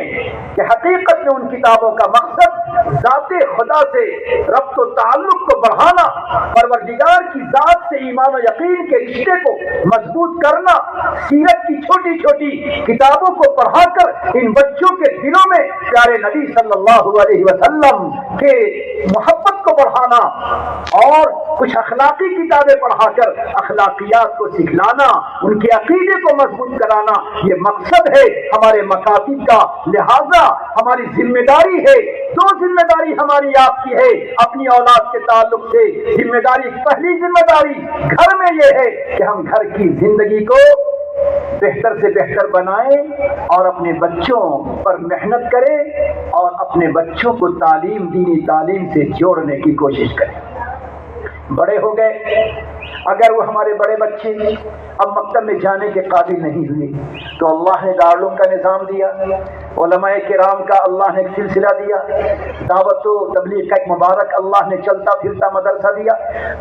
کہ حقیقت میں ان کتابوں کا مقصد ذات خدا سے ربط و تعلق کو بڑھانا، پروردگار کی ذات سے ایمان و یقین کے رشتے کو مضبوط کرنا، سیرت کی چھوٹی چھوٹی کتابوں کو پڑھا کر ان بچوں کے دلوں میں پیارے نبی صلی اللہ علیہ وسلم کے محبت کو بڑھانا، اور کچھ اخلاقی کتابیں پڑھا کر اخلاقیات کو سکھلانا، ان کے عقیدے کو مضبوط کرانا، یہ مقصد ہے ہمارے مکاتب کا۔ لہذا ہماری ذمہ داری ہے، دو ذمہ داری ہماری آپ کی ہے اپنی اولاد کے تعلق سے۔ ذمہ داری، پہلی ذمہ داری گھر میں یہ ہے کہ ہم گھر کی زندگی کو بہتر سے بہتر بنائیں اور اپنے بچوں پر محنت کریں اور اپنے بچوں کو تعلیم، دینی تعلیم سے جوڑنے کی کوشش کریں۔ بڑے ہو گئے، اگر وہ ہمارے بڑے بچے اب مکتب میں جانے کے قابل نہیں ہوئے تو اللہ نے دارالعلوم کا نظام دیا، علماء کرام کا اللہ نے ایک سلسلہ دیا، دعوت و تبلیغ کا ایک مبارک اللہ نے چلتا پھرتا مدرسہ دیا۔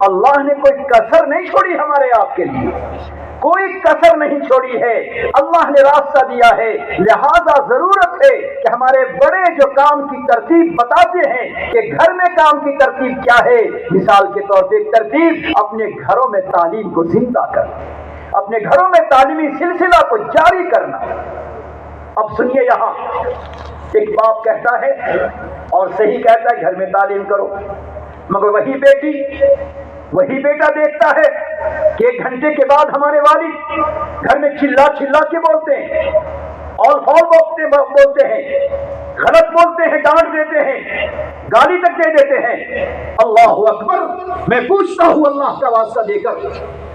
اللہ نے کوئی کسر نہیں چھوڑی ہمارے آپ کے لیے، کوئی کسر نہیں چھوڑی ہے، اللہ نے راستہ دیا ہے۔ لہذا ضرورت ہے کہ ہمارے بڑے جو کام کی ترتیب بتاتے ہیں کہ گھر میں کام کی ترتیب کیا ہے، مثال کے طور پہ ایک ترتیب اپنے گھروں میں تعلیم کو زندہ کرنا، اپنے گھروں میں تعلیمی سلسلہ کو جاری کرنا۔ اب سنیے، یہاں ایک باپ کہتا ہے اور صحیح کہتا ہے گھر میں تعلیم کرو، مگر وہی بیٹی، وہی بیٹا دیکھتا ہے کہ 1 گھنٹے کے بعد ہمارے والد گھر میں چلا چلا کے بولتے ہیں، اور بولتے ہیں، غلط بولتے ہیں، ڈانٹ دیتے ہیں، گالی تک دے دیتے ہیں۔ اللہ اکبر! میں پوچھتا ہوں اللہ کا واسطہ دے کر،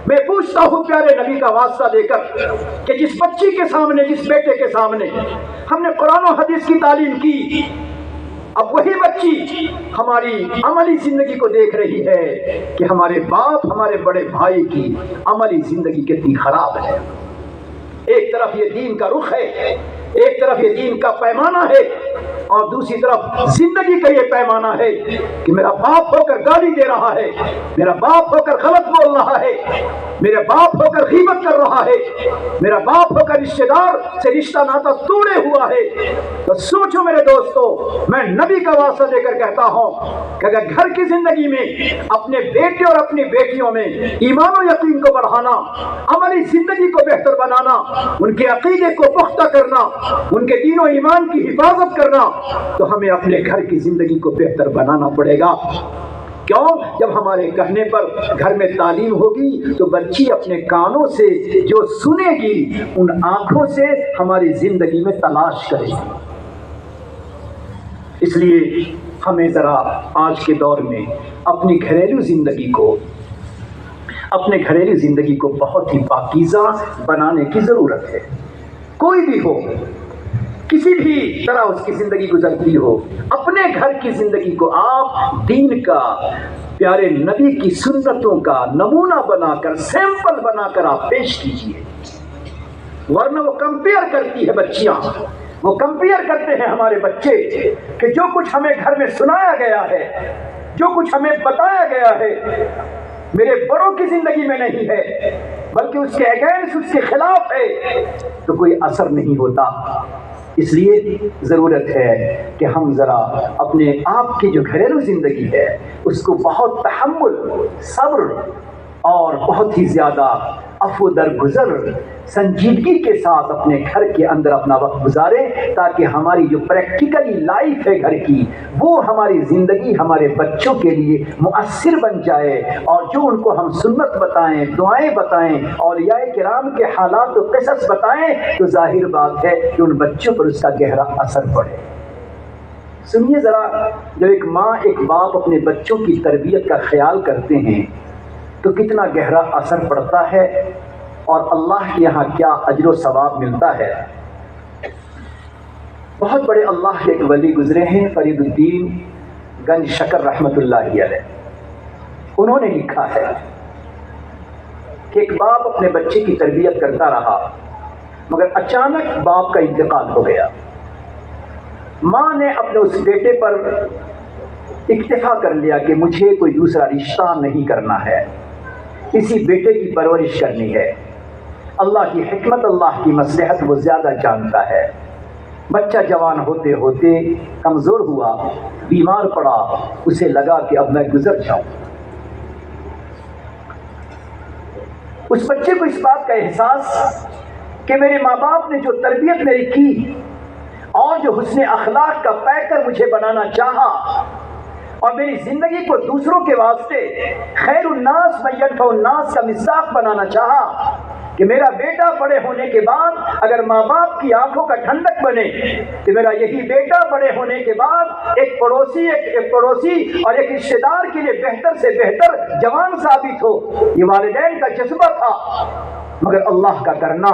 میں پوچھتا ہوں پیارے نبی کا واسطہ دے کر کہ جس بچی کے سامنے، جس بیٹے کے سامنے ہم نے قرآن و حدیث کی تعلیم کی، اب وہی بچی ہماری عملی زندگی کو دیکھ رہی ہے کہ ہمارے باپ، ہمارے بڑے بھائی کی عملی زندگی کتنی خراب ہے۔ ایک طرف یہ دین کا رخ ہے، ایک طرف یہ دین کا پیمانہ ہے، اور دوسری طرف زندگی کا یہ پیمانہ ہے کہ میرا باپ ہو کر گالی دے رہا ہے، میرا باپ ہو کر غلط بول رہا ہے، میرا باپ ہو کر غیبت کر رہا ہے، میرا باپ ہو کر رشتہ دار سے رشتہ ناتا توڑے ہوا ہے۔ تو سوچو میرے دوستو، میں نبی کا واسطہ دے کر کہتا ہوں کہ اگر گھر کی زندگی میں اپنے بیٹے اور اپنی بیٹیوں میں ایمان و یقین کو بڑھانا، عملی زندگی کو بہتر بنانا، ان کے عقیدے کو پختہ کرنا، ان کے دین و ایمان کی حفاظت کرنا، تو ہمیں اپنے گھر کی زندگی کو بہتر بنانا پڑے گا۔ کیوں؟ جب ہمارے کہنے پر گھر میں تعلیم ہوگی تو بچی اپنے کانوں سے جو سنے گی، ان آنکھوں سے ہماری زندگی میں تلاش کرے گی۔ اس لیے ہمیں ذرا آج کے دور میں اپنی گھریلو زندگی کو بہت ہی پاکیزہ بنانے کی ضرورت ہے۔ کوئی بھی ہو، کسی بھی طرح اس کی زندگی گزرتی ہو، اپنے گھر کی زندگی کو آپ دین کا، پیارے نبی کی سنتوں کا نمونہ بنا کر، سیمپل بنا کر آپ پیش کیجئے، ورنہ وہ کمپیئر کرتی ہے بچیاں، وہ کمپیئر کرتے ہیں ہمارے بچے کہ جو کچھ ہمیں گھر میں سنایا گیا ہے، جو کچھ ہمیں بتایا گیا ہے، میرے بڑوں کی زندگی میں نہیں ہے بلکہ اس کے اگینسٹ، اس کے خلاف ہے، تو کوئی اثر نہیں ہوتا۔ اس لیے ضرورت ہے کہ ہم ذرا اپنے آپ کی جو گھریلو زندگی ہے اس کو بہت تحمل، صبر اور بہت ہی زیادہ عفو درگزر، سنجیدگی کے ساتھ اپنے گھر کے اندر اپنا وقت گزاریں، تاکہ ہماری جو پریکٹیکلی لائف ہے گھر کی، وہ ہماری زندگی ہمارے بچوں کے لیے مؤثر بن جائے، اور جو ان کو ہم سنت بتائیں، دعائیں بتائیں، اولیاء کرام کے حالات و قصص بتائیں، تو ظاہر بات ہے کہ ان بچوں پر اس کا گہرا اثر پڑے۔ سنیے ذرا، جب ایک ماں، ایک باپ اپنے بچوں کی تربیت کا خیال کرتے ہیں تو کتنا گہرا اثر پڑتا ہے، اور اللہ کے یہاں کیا اجر و ثواب ملتا ہے۔ بہت بڑے اللہ کے ایک ولی گزرے ہیں، فرید الدین گنج شکر رحمۃ اللہ علیہ۔ انہوں نے لکھا ہے کہ ایک باپ اپنے بچے کی تربیت کرتا رہا، مگر اچانک باپ کا انتقال ہو گیا۔ ماں نے اپنے اس بیٹے پر اکتفا کر لیا کہ مجھے کوئی دوسرا رشتہ نہیں کرنا ہے، اسی بیٹے کی پرورش کرنی ہے۔ اللہ کی حکمت، اللہ کی مصلحت وہ زیادہ جانتا ہے۔ بچہ جوان ہوتے ہوتے کمزور ہوا، بیمار پڑا، اسے لگا کہ اب میں گزر جاؤں۔ اس بچے کو اس بات کا احساس کہ میرے ماں باپ نے جو تربیت میری کی اور جو حسن اخلاق کا پیکر مجھے بنانا چاہا، اور میری زندگی کو دوسروں کے واسطے خیر الناس من ينفع الناس کا مصداق بنانا چاہا، کہ میرا بیٹا بڑے ہونے کے بعد اگر ماں باپ کی آنکھوں کا ٹھنڈک بنے، کہ میرا یہی بیٹا بڑے ہونے کے بعد ایک پڑوسی اور ایک رشتے دار کے لیے بہتر سے بہتر جوان ثابت ہو، یہ والدین کا جذبہ تھا۔ مگر اللہ کا کرنا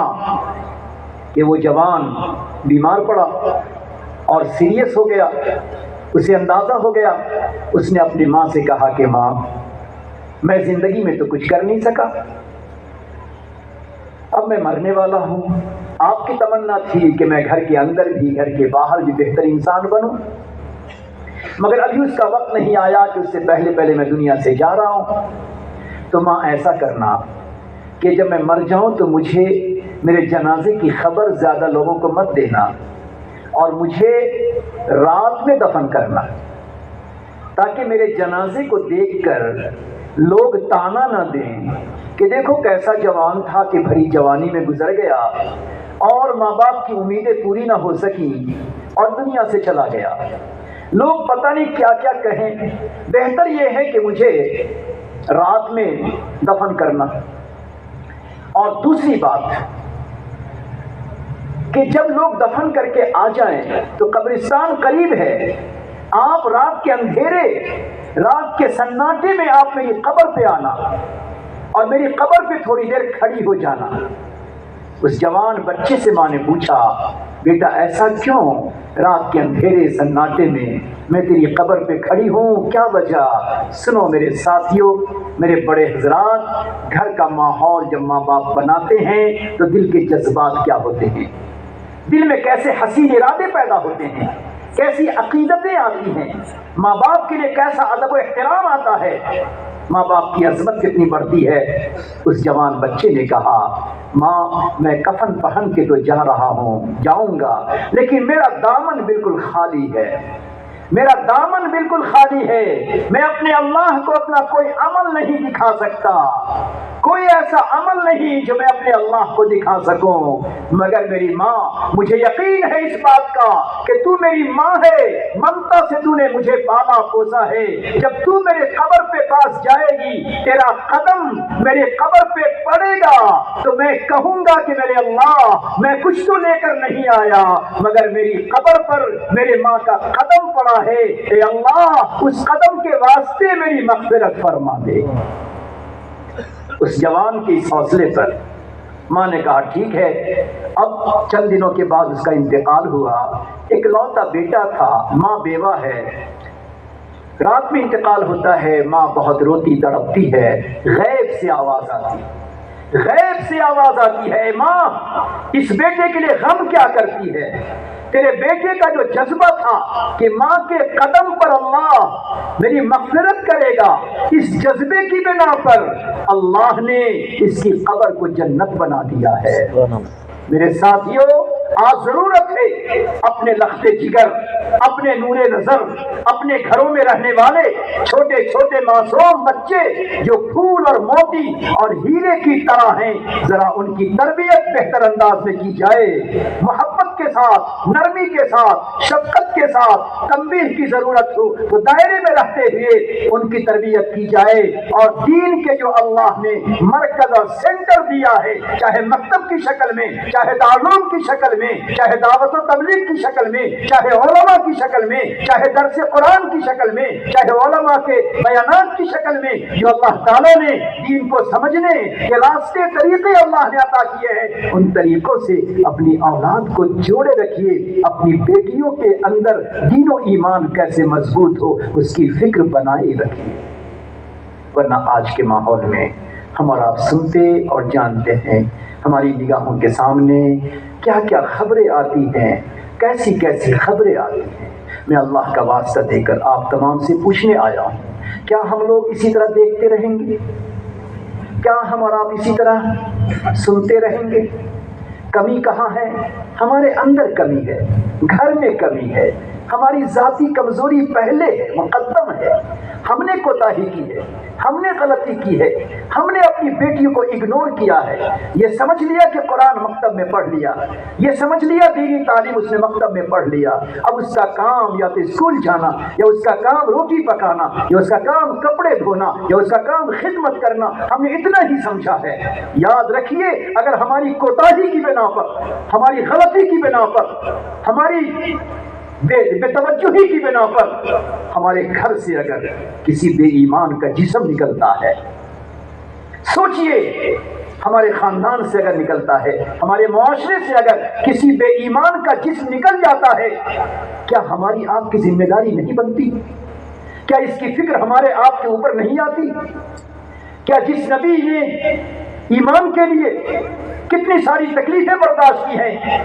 کہ وہ جوان بیمار پڑا اور سیریس ہو گیا، اسے اندازہ ہو گیا۔ اس نے اپنی ماں سے کہا کہ ماں، میں زندگی میں تو کچھ کر نہیں سکا، اب میں مرنے والا ہوں۔ آپ کی تمنا تھی کہ میں گھر کے اندر بھی گھر کے باہر بھی بہتر انسان بنوں، مگر ابھی اس کا وقت نہیں آیا کہ اس سے پہلے میں دنیا سے جا رہا ہوں۔ تو ماں ایسا کرنا کہ جب میں مر جاؤں تو مجھے میرے جنازے کی خبر زیادہ لوگوں کو مت دینا، اور مجھے رات میں دفن کرنا، تاکہ میرے جنازے کو دیکھ کر لوگ تانا نہ دیں کہ دیکھو کیسا جوان تھا کہ بھری جوانی میں گزر گیا، اور ماں باپ کی امیدیں پوری نہ ہو سکیں اور دنیا سے چلا گیا۔ لوگ پتہ نہیں کیا کیا کہیں، بہتر یہ ہے کہ مجھے رات میں دفن کرنا۔ اور دوسری بات کہ جب لوگ دفن کر کے آ جائیں تو قبرستان قریب ہے، آپ رات کے اندھیرے، رات کے سناٹے میں آپ میری قبر پہ آنا اور میری قبر پہ تھوڑی دیر کھڑی ہو جانا۔ اس جوان بچے سے ماں نے پوچھا، بیٹا ایسا کیوں؟ رات کے اندھیرے سناٹے میں تیری قبر پہ کھڑی ہوں، کیا وجہ؟ سنو میرے ساتھیوں، میرے بڑے حضرات، گھر کا ماحول جب ماں باپ بناتے ہیں تو دل کے جذبات کیا ہوتے ہیں، دل میں کیسے حسین ارادے پیدا ہوتے ہیں، کیسی عقیدتیں آتی ہیں، ماں باپ کے لیے کیسا ادب و احترام آتا ہے، ماں باپ کی عظمت کتنی بڑھتی ہے۔ اس جوان بچے نے کہا، ماں میں کفن پہن کے تو جاؤں گا، لیکن میرا دامن بالکل خالی ہے، میرا دامن بالکل خالی ہے، میں اپنے اللہ کو اپنا کوئی عمل نہیں دکھا سکتا۔ کوئی ایسا عمل نہیں جو میں اپنے اللہ کو دکھا سکوں مگر میری ماں. مجھے یقین ہے اس بات کا کہ تو میری ماں ہے، ممتا سے تو نے مجھے پالا پوسا ہے. جب تو میرے قبر پہ پاس جائے گی، تیرا قدم میرے قبر پہ پڑے گا تو میں کہوں گا کہ میرے اللہ میں کچھ تو لے کر نہیں آیا مگر میری قبر پر میرے ماں کا قدم پڑا ہے. اے اللہ اس قدم کے واسطے میری مغفرت فرما دے. اس جوان کے اس حوصلے پر ماں نے کہا ٹھیک ہے. اب چند دنوں کے بعد اس کا انتقال ہوا. ایک لوتا بیٹا تھا، ماں بیوہ ہے. رات میں انتقال ہوتا ہے، ماں بہت روتی تڑپتی ہے. غیب سے آواز آتی ہے ماں اس بیٹے کے لیے غم کیا کرتی ہے؟ تیرے بیٹے کا جو جذبہ تھا کہ ماں کے قدم پر اللہ میری مغفرت کرے گا، اس جذبے کی بنا پر اللہ نے اس کی قبر کو جنت بنا دیا ہے. میرے ساتھیوں، آج ضرورت ہے اپنے لخت جگر، اپنے نور نظر، اپنے گھروں میں رہنے والے چھوٹے چھوٹے معصوم بچے جو پھول اور موتی اور ہیرے کی طرح ہیں، ذرا ان کی تربیت بہتر انداز میں کی جائے. محبت کے ساتھ، نرمی کے ساتھ، شفقت کے ساتھ تنبیہ کی ضرورت ہو تو دائرے میں رہتے ہوئے ان کی تربیت کی جائے. اور دین کے جو اللہ نے مرکز اور سینٹر دیا ہے، چاہے مکتب کی شکل میں، چاہے تعلیم کی شکل میں، چاہے دعوت و تبلیغ کی شکل میں، چاہے علماء کی شکل میں، چاہے درس قرآن کی شکل میں، چاہے علماء کے بیانات کی شکل میں، جو اللہ تعالیٰ نے دین کو سمجھنے کے راستے طریقے اللہ نے عطا کیے ہیں، ان طریقوں سے اپنی اولاد کو جوڑے رکھیے. اپنی بیٹیوں کے اندر دین و ایمان کیسے مضبوط ہو اس کی فکر بنائے رکھیے. ورنہ آج کے ماحول میں ہم اور آپ سنتے اور جانتے ہیں، ہماری نگاہوں کے سامنے کیا کیا خبریں آتی ہیں، کیسی کیسی خبریں آتی ہیں. میں اللہ کا واسطہ دے کر آپ تمام سے پوچھنے آیا ہوں، کیا ہم لوگ اسی طرح دیکھتے رہیں گے؟ کیا ہم اور آپ اسی طرح سنتے رہیں گے؟ کمی کہاں ہے؟ ہمارے اندر کمی ہے، گھر میں کمی ہے، ہماری ذاتی کمزوری پہلے ہے، مقدم ہے. ہم نے کوتاہی کی ہے، ہم نے غلطی کی ہے، ہم نے اپنی بیٹیوں کو اگنور کیا ہے. یہ سمجھ لیا کہ قرآن مکتب میں پڑھ لیا، یہ سمجھ لیا دینی تعلیم اس نے مکتب میں پڑھ لیا، اب اس کا کام یا تو اسکول جانا، یا اس کا کام روٹی پکانا، یا اس کا کام کپڑے دھونا، یا اس کا کام خدمت کرنا. ہم نے اتنا ہی سمجھا ہے. یاد رکھیے، اگر ہماری کوتاہی کی بنا پر، ہماری غلطی کی بنا پر، ہماری بے توجہی کی بنا پر ہمارے گھر سے اگر کسی بے ایمان کا جسم نکلتا ہے، سوچئے ہمارے خاندان سے اگر نکلتا ہے، ہمارے معاشرے سے اگر کسی بے ایمان کا جسم نکل جاتا ہے، کیا ہماری آپ کی ذمہ داری نہیں بنتی؟ کیا اس کی فکر ہمارے آپ کے اوپر نہیں آتی؟ کیا جس نبی نے ایمان کے لیے کتنی ساری تکلیفیں برداشت کی ہیں،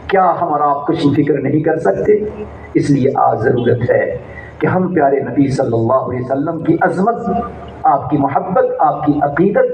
کیا ہم اور آپ کچھ فکر نہیں کر سکتے؟ اس لیے آج ضرورت ہے کہ ہم پیارے نبی صلی اللہ علیہ وسلم کی عظمت، آپ کی محبت، آپ کی عقیدت،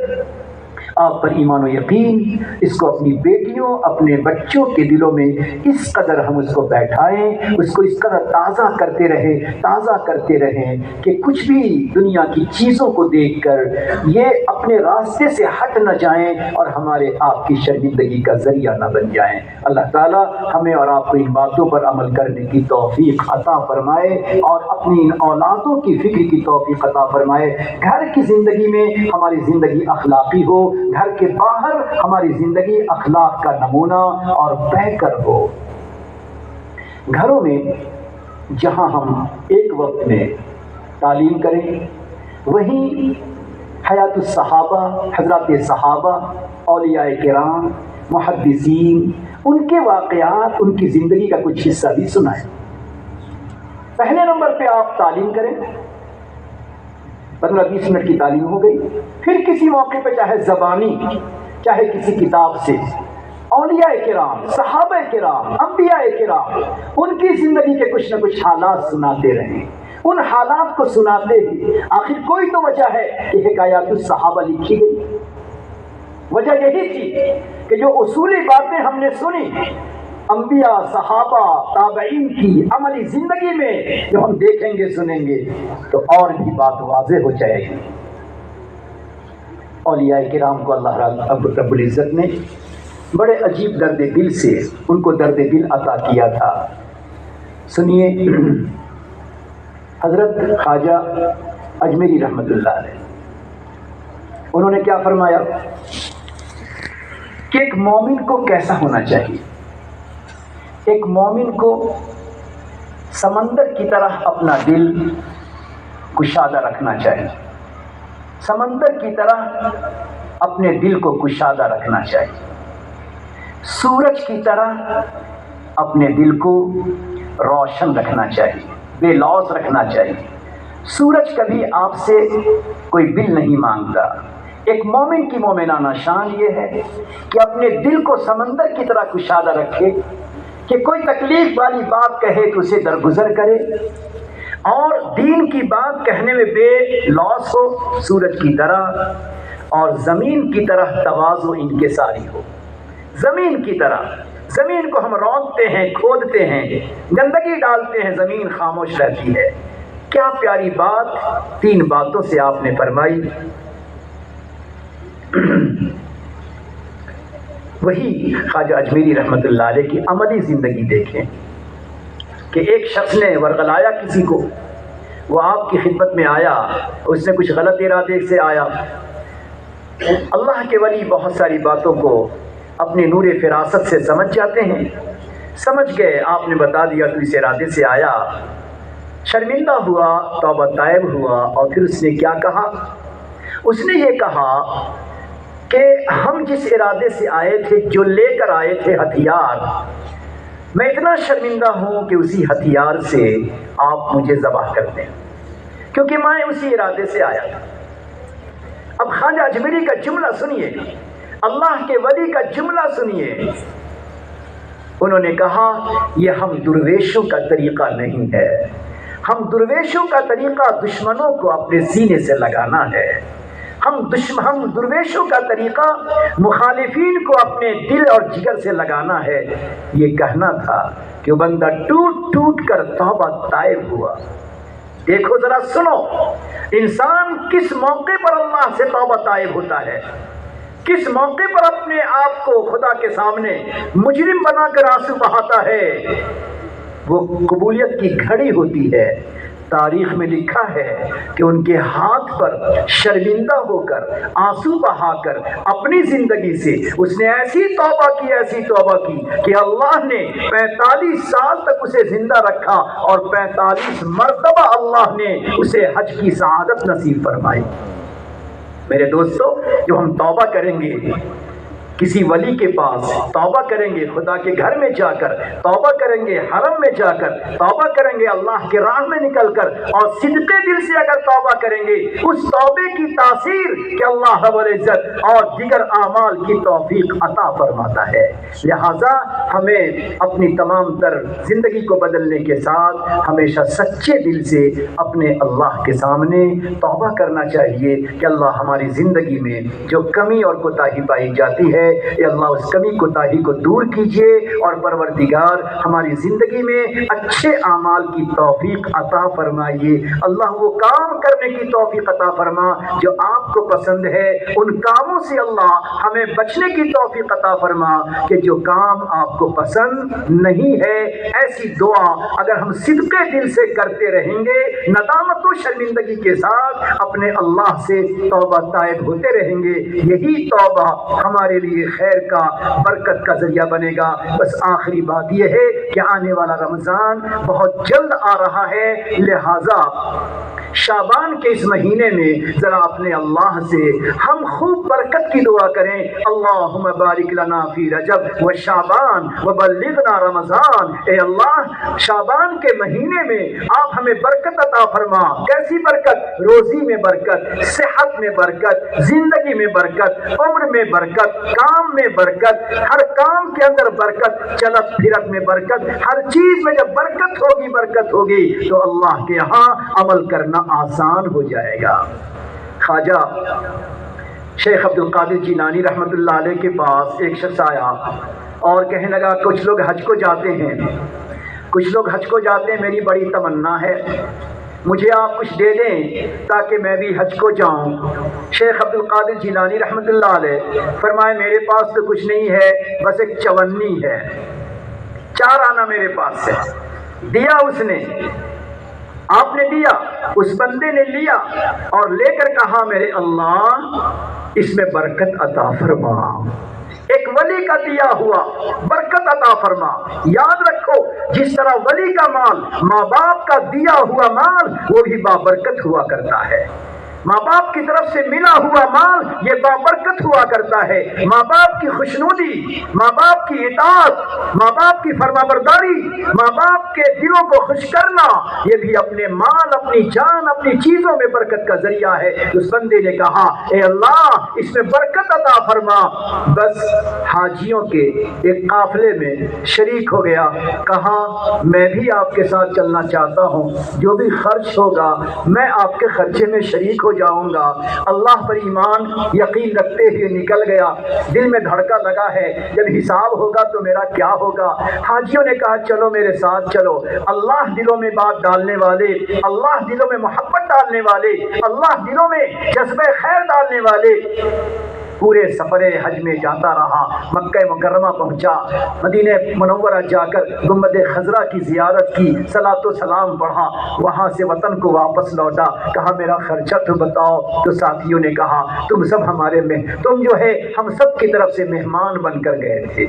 آپ پر ایمان و یقین، اس کو اپنی بیٹیوں، اپنے بچوں کے دلوں میں اس قدر ہم اس کو بیٹھائیں، اس کو اس قدر تازہ کرتے رہیں کہ کچھ بھی دنیا کی چیزوں کو دیکھ کر یہ اپنے راستے سے ہٹ نہ جائیں اور ہمارے آپ کی شرمندگی کا ذریعہ نہ بن جائیں. اللہ تعالیٰ ہمیں اور آپ کو ان باتوں پر عمل کرنے کی توفیق عطا فرمائے اور اپنی ان اولادوں کی فکر کی توفیق عطا فرمائے. گھر کی زندگی میں ہماری زندگی اخلاقی ہو، گھر کے باہر ہماری زندگی اخلاق کا نمونہ اور بہتر ہو. گھروں میں جہاں ہم ایک وقت میں تعلیم کریں، وہیں حیات الصحابہ، حضرات صحابہ، اولیاء کرام، محدثین، ان کے واقعات، ان کی زندگی کا کچھ حصہ بھی سنائیں. پہلے نمبر پہ آپ تعلیم کریں، 15-20 منٹ کی تعلیم ہو گئی. پھر کسی موقع پہ چاہے زبانی، چاہے کسی کتاب سے اولیاء کرام، صحابہ کرام، انبیاء کرام، ان کی زندگی کے کچھ نہ کچھ حالات سناتے رہیں. ان حالات کو سناتے ہی آخر کوئی تو وجہ ہے کہ حکایات الصحابہ لکھی گئی. وجہ یہی تھی کہ جو اصولی باتیں ہم نے سنی انبیاء، صحابہ، تابعین کی عملی زندگی میں جو ہم دیکھیں گے، سنیں گے، تو اور بھی بات واضح ہو جائے گی. اولیاء کرام کو اللہ رب العزت نے بڑے عجیب درد دل سے ان کو درد دل عطا کیا تھا۔ سنیے حضرت خواجہ اجمیری رحمۃ اللہ علیہ، انہوں نے کیا فرمایا کہ ایک مومن کو کیسا ہونا چاہیے؟ ایک مومن کو سمندر کی طرح اپنا دل کشادہ رکھنا چاہیے، سمندر کی طرح اپنے دل کو کشادہ رکھنا چاہیے، سورج کی طرح اپنے دل کو روشن رکھنا چاہیے، بے لوث رکھنا چاہیے۔ سورج کبھی آپ سے کوئی بل نہیں مانگتا۔ ایک مومن کی مومنانہ شان یہ ہے کہ اپنے دل کو سمندر کی طرح کشادہ رکھے کہ کوئی تکلیف والی بات کہے تو اسے درگزر کرے، اور دین کی بات کہنے میں بے لوث ہو سورج کی طرح، اور زمین کی طرح تواضع انکساری ہو۔ زمین کی طرح، زمین کو ہم رونقتے ہیں، کھودتے ہیں، گندگی ڈالتے ہیں، زمین خاموش رہتی ہے۔ کیا پیاری بات 3 باتوں سے آپ نے فرمائی۔ وہی خواجہ اجمیری رحمۃ اللہ علیہ کی عملی زندگی دیکھیں کہ ایک شخص نے ورغلایا کسی کو، وہ آپ کی خدمت میں آیا، اس نے کچھ غلط ارادے سے آیا۔ اللہ کے ولی بہت ساری باتوں کو اپنی نور فراست سے سمجھ جاتے ہیں، سمجھ گئے، آپ نے بتا دیا تو اس ارادے سے آیا، شرمندہ ہوا، توبہ طائب ہوا، اور پھر اس نے کیا کہا؟ اس نے یہ کہا کہ ہم جس ارادے سے آئے تھے، جو لے کر آئے تھے ہتھیار، میں اتنا شرمندہ ہوں کہ اسی ہتھیار سے آپ مجھے ذبح کر دیں، کیونکہ میں اسی ارادے سے آیا تھا۔ اب خواجہ اجمیری کا جملہ سنیے، اللہ کے ولی کا جملہ سنیے۔ انہوں نے کہا یہ ہم درویشوں کا طریقہ نہیں ہے، ہم درویشوں کا طریقہ دشمنوں کو اپنے سینے سے لگانا ہے، ہم درویشوں کا طریقہ مخالفین کو اپنے دل اور جگر سے لگانا ہے۔ یہ کہنا تھا کہ وہ بندہ ٹوٹ ٹوٹ کر توبہ طائب ہوا۔ دیکھو ذرا، سنو، انسان کس موقع پر اللہ سے توبہ طائب ہوتا ہے، کس موقع پر اپنے آپ کو خدا کے سامنے مجرم بنا کر آنسو بہاتا ہے؟ وہ قبولیت کی گھڑی ہوتی ہے۔ تاریخ میں لکھا ہے کہ ان کے ہاتھ پر شرمندہ ہو کر، آنسو بہا کر اپنی زندگی سے اس نے ایسی توبہ کی کہ اللہ نے 45 سال تک اسے زندہ رکھا، اور 45 مرتبہ اللہ نے اسے حج کی سعادت نصیب فرمائی۔ میرے دوستو، جو ہم توبہ کریں گے کسی ولی کے پاس، توبہ کریں گے خدا کے گھر میں جا کر، توبہ کریں گے حرم میں جا کر، توبہ کریں گے اللہ کے راہ میں نکل کر، اور صدقے دل سے اگر توبہ کریں گے، اس توبے کی تاثیر کہ اللہ رب العزت اور دیگر اعمال کی توفیق عطا فرماتا ہے۔ لہذا ہمیں اپنی تمام تر زندگی کو بدلنے کے ساتھ ہمیشہ سچے دل سے اپنے اللہ کے سامنے توبہ کرنا چاہیے کہ اللہ ہماری زندگی میں جو کمی اور کوتاہی پائی جاتی ہے، اے اللہ اس کمی کوتاہی کو دور کیجئے، اور پروردگار ہماری زندگی میں اچھے اعمال کی توفیق عطا فرمائیے۔ اللہ وہ کام کرنے کی توفیق عطا فرما جو آپ کو پسند ہے، ان کاموں سے اللہ ہمیں بچنے کی توفیق عطا فرما کہ جو کام آپ کو پسند نہیں ہے۔ ایسی دعا اگر ہم صدقے دل سے کرتے رہیں گے، ندامت و شرمندگی کے ساتھ اپنے اللہ سے توبہ طائب ہوتے رہیں گے، یہی توبہ ہمارے لیے خیر کا، برکت کا ذریعہ بنے گا۔ بس آخری بات یہ ہے کہ آنے والا رمضان بہت جلد آ رہا ہے، لہذا شعبان کے اس مہینے میں ذرا اپنے اللہ سے ہم خوب برکت کی دعا کریں۔ اللہم بارک لنا فی رجب و شعبان و بلغنا رمضان۔ اے اللہ، شعبان کے مہینے میں آپ ہمیں برکت عطا فرما۔ کیسی برکت؟ روزی میں برکت، صحت میں برکت، زندگی میں برکت، عمر میں برکت، کام میں برکت، ہر کام کے اندر برکت، چلت پھرت میں برکت، ہر چیز میں جب برکت ہوگی تو اللہ کے ہاں عمل کرنا آسان ہو جائے گا۔ خواجہ شیخ عبد القادر جیلانی رحمۃ اللہ علیہ کے پاس ایک شخص آیا اور کہنے لگا کچھ لوگ حج کو جاتے ہیں، میری بڑی تمنا ہے مجھے آپ کچھ دے دیں تاکہ میں بھی حج کو جاؤں۔ شیخ عبد القادر جیلانی رحمۃ اللہ علیہ فرمائے میرے پاس تو کچھ نہیں ہے، بس ایک چونی ہے، 4 آنا میرے پاس ہے۔ دیا اس نے، آپ نے دیا، اس بندے نے لیا اور لے کر کہا میرے اللہ اس میں برکت عطا فرما۔ ایک ولی کا دیا ہوا برکت عطا فرما۔ یاد رکھو جس طرح ولی کا مال ماں باپ کا دیا ہوا مال وہ بھی بابرکت ہوا کرتا ہے، ماں باپ کی طرف سے ملا ہوا مال یہ بابرکت ہوا کرتا ہے۔ ماں باپ کی خوشنودی، ماں باپ کی اطاعت، ماں باپ کی فرمانبرداری، ماں باپ کے دلوں کو خوش کرنا یہ بھی اپنے مال، اپنی جان، اپنی چیزوں میں برکت کا ذریعہ ہے۔ اس بندے نے کہا اے اللہ اس میں برکت عطا فرما۔ بس حاجیوں کے ایک قافلے میں شریک ہو گیا، کہا میں بھی آپ کے ساتھ چلنا چاہتا ہوں، جو بھی خرچ ہوگا میں آپ کے خرچے میں شریک ہو جاؤں گا۔ اللہ پر ایمان یقین رکھتے ہوئے نکل گیا، دل میں دھڑکا لگا ہے جب حساب ہوگا تو میرا کیا ہوگا۔ حاجیوں نے کہا چلو میرے ساتھ چلو۔ اللہ دلوں میں بات ڈالنے والے، اللہ دلوں میں محبت ڈالنے والے، اللہ دلوں میں جذبہ خیر ڈالنے والے پورے سفر حج میں جاتا رہا، مکہ مکرمہ پہنچا، مدینہ منورہ جا کر گنبد خضرا کی زیارت کی، صلاۃ و سلام پڑھا، وہاں سے وطن کو واپس لوٹا، کہا میرا خرچہ تو بتاؤ۔ تو ساتھیوں نے کہا تم سب ہمارے میں، تم جو ہے ہم سب کی طرف سے مہمان بن کر گئے تھے۔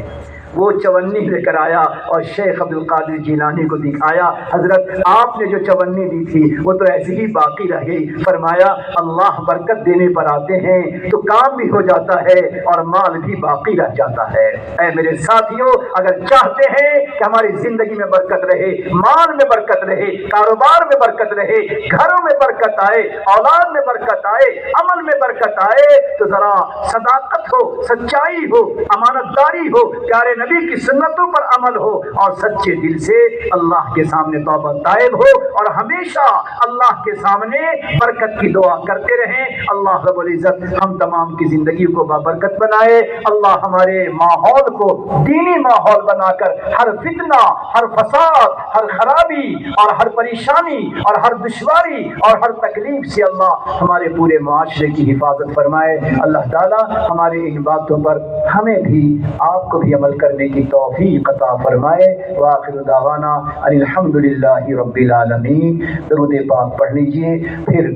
وہ چونی لے کر آیا اور شیخ عبد القادر جیلانی کو دکھایا، حضرت آپ نے جو چونی دی تھی وہ تو ایسی ہی باقی رہ گئی۔ فرمایا اللہ برکت دینے پر آتے ہیں تو کام بھی ہو جاتا ہے اور مال بھی باقی رہ جاتا ہے۔ اے میرے ساتھیوں اگر چاہتے ہیں کہ ہماری زندگی میں برکت رہے، مال میں برکت رہے، کاروبار میں برکت رہے، گھروں میں برکت آئے، اولاد میں برکت آئے، عمل میں برکت آئے، تو ذرا صداقت ہو، سچائی ہو، امانت داری ہو، پیارے نبی کی سنتوں پر عمل ہو اور سچے دل سے اللہ کے سامنے توبہ تائب ہو اور ہمیشہ اللہ کے سامنے برکت کی دعا کرتے رہیں۔ اللہ رب العزت ہم تمام کی زندگی کو بابرکت بنائے۔ اللہ ہمارے ماحول کو دینی ماحول بنا کر ہر فتنہ، ہر فساد، ہر خرابی اور ہر پریشانی اور ہر دشواری اور ہر تکلیف سے اللہ ہمارے پورے معاشرے کی حفاظت فرمائے۔ اللہ تعالی ہمارے ان باتوں پر ہمیں بھی آپ کو بھی عمل کرنے کی توفیق عطا فرمائے۔ وآخر دعوانا ان الحمد للہ رب العالمین۔ درود پاک پڑھ لیجئے پھر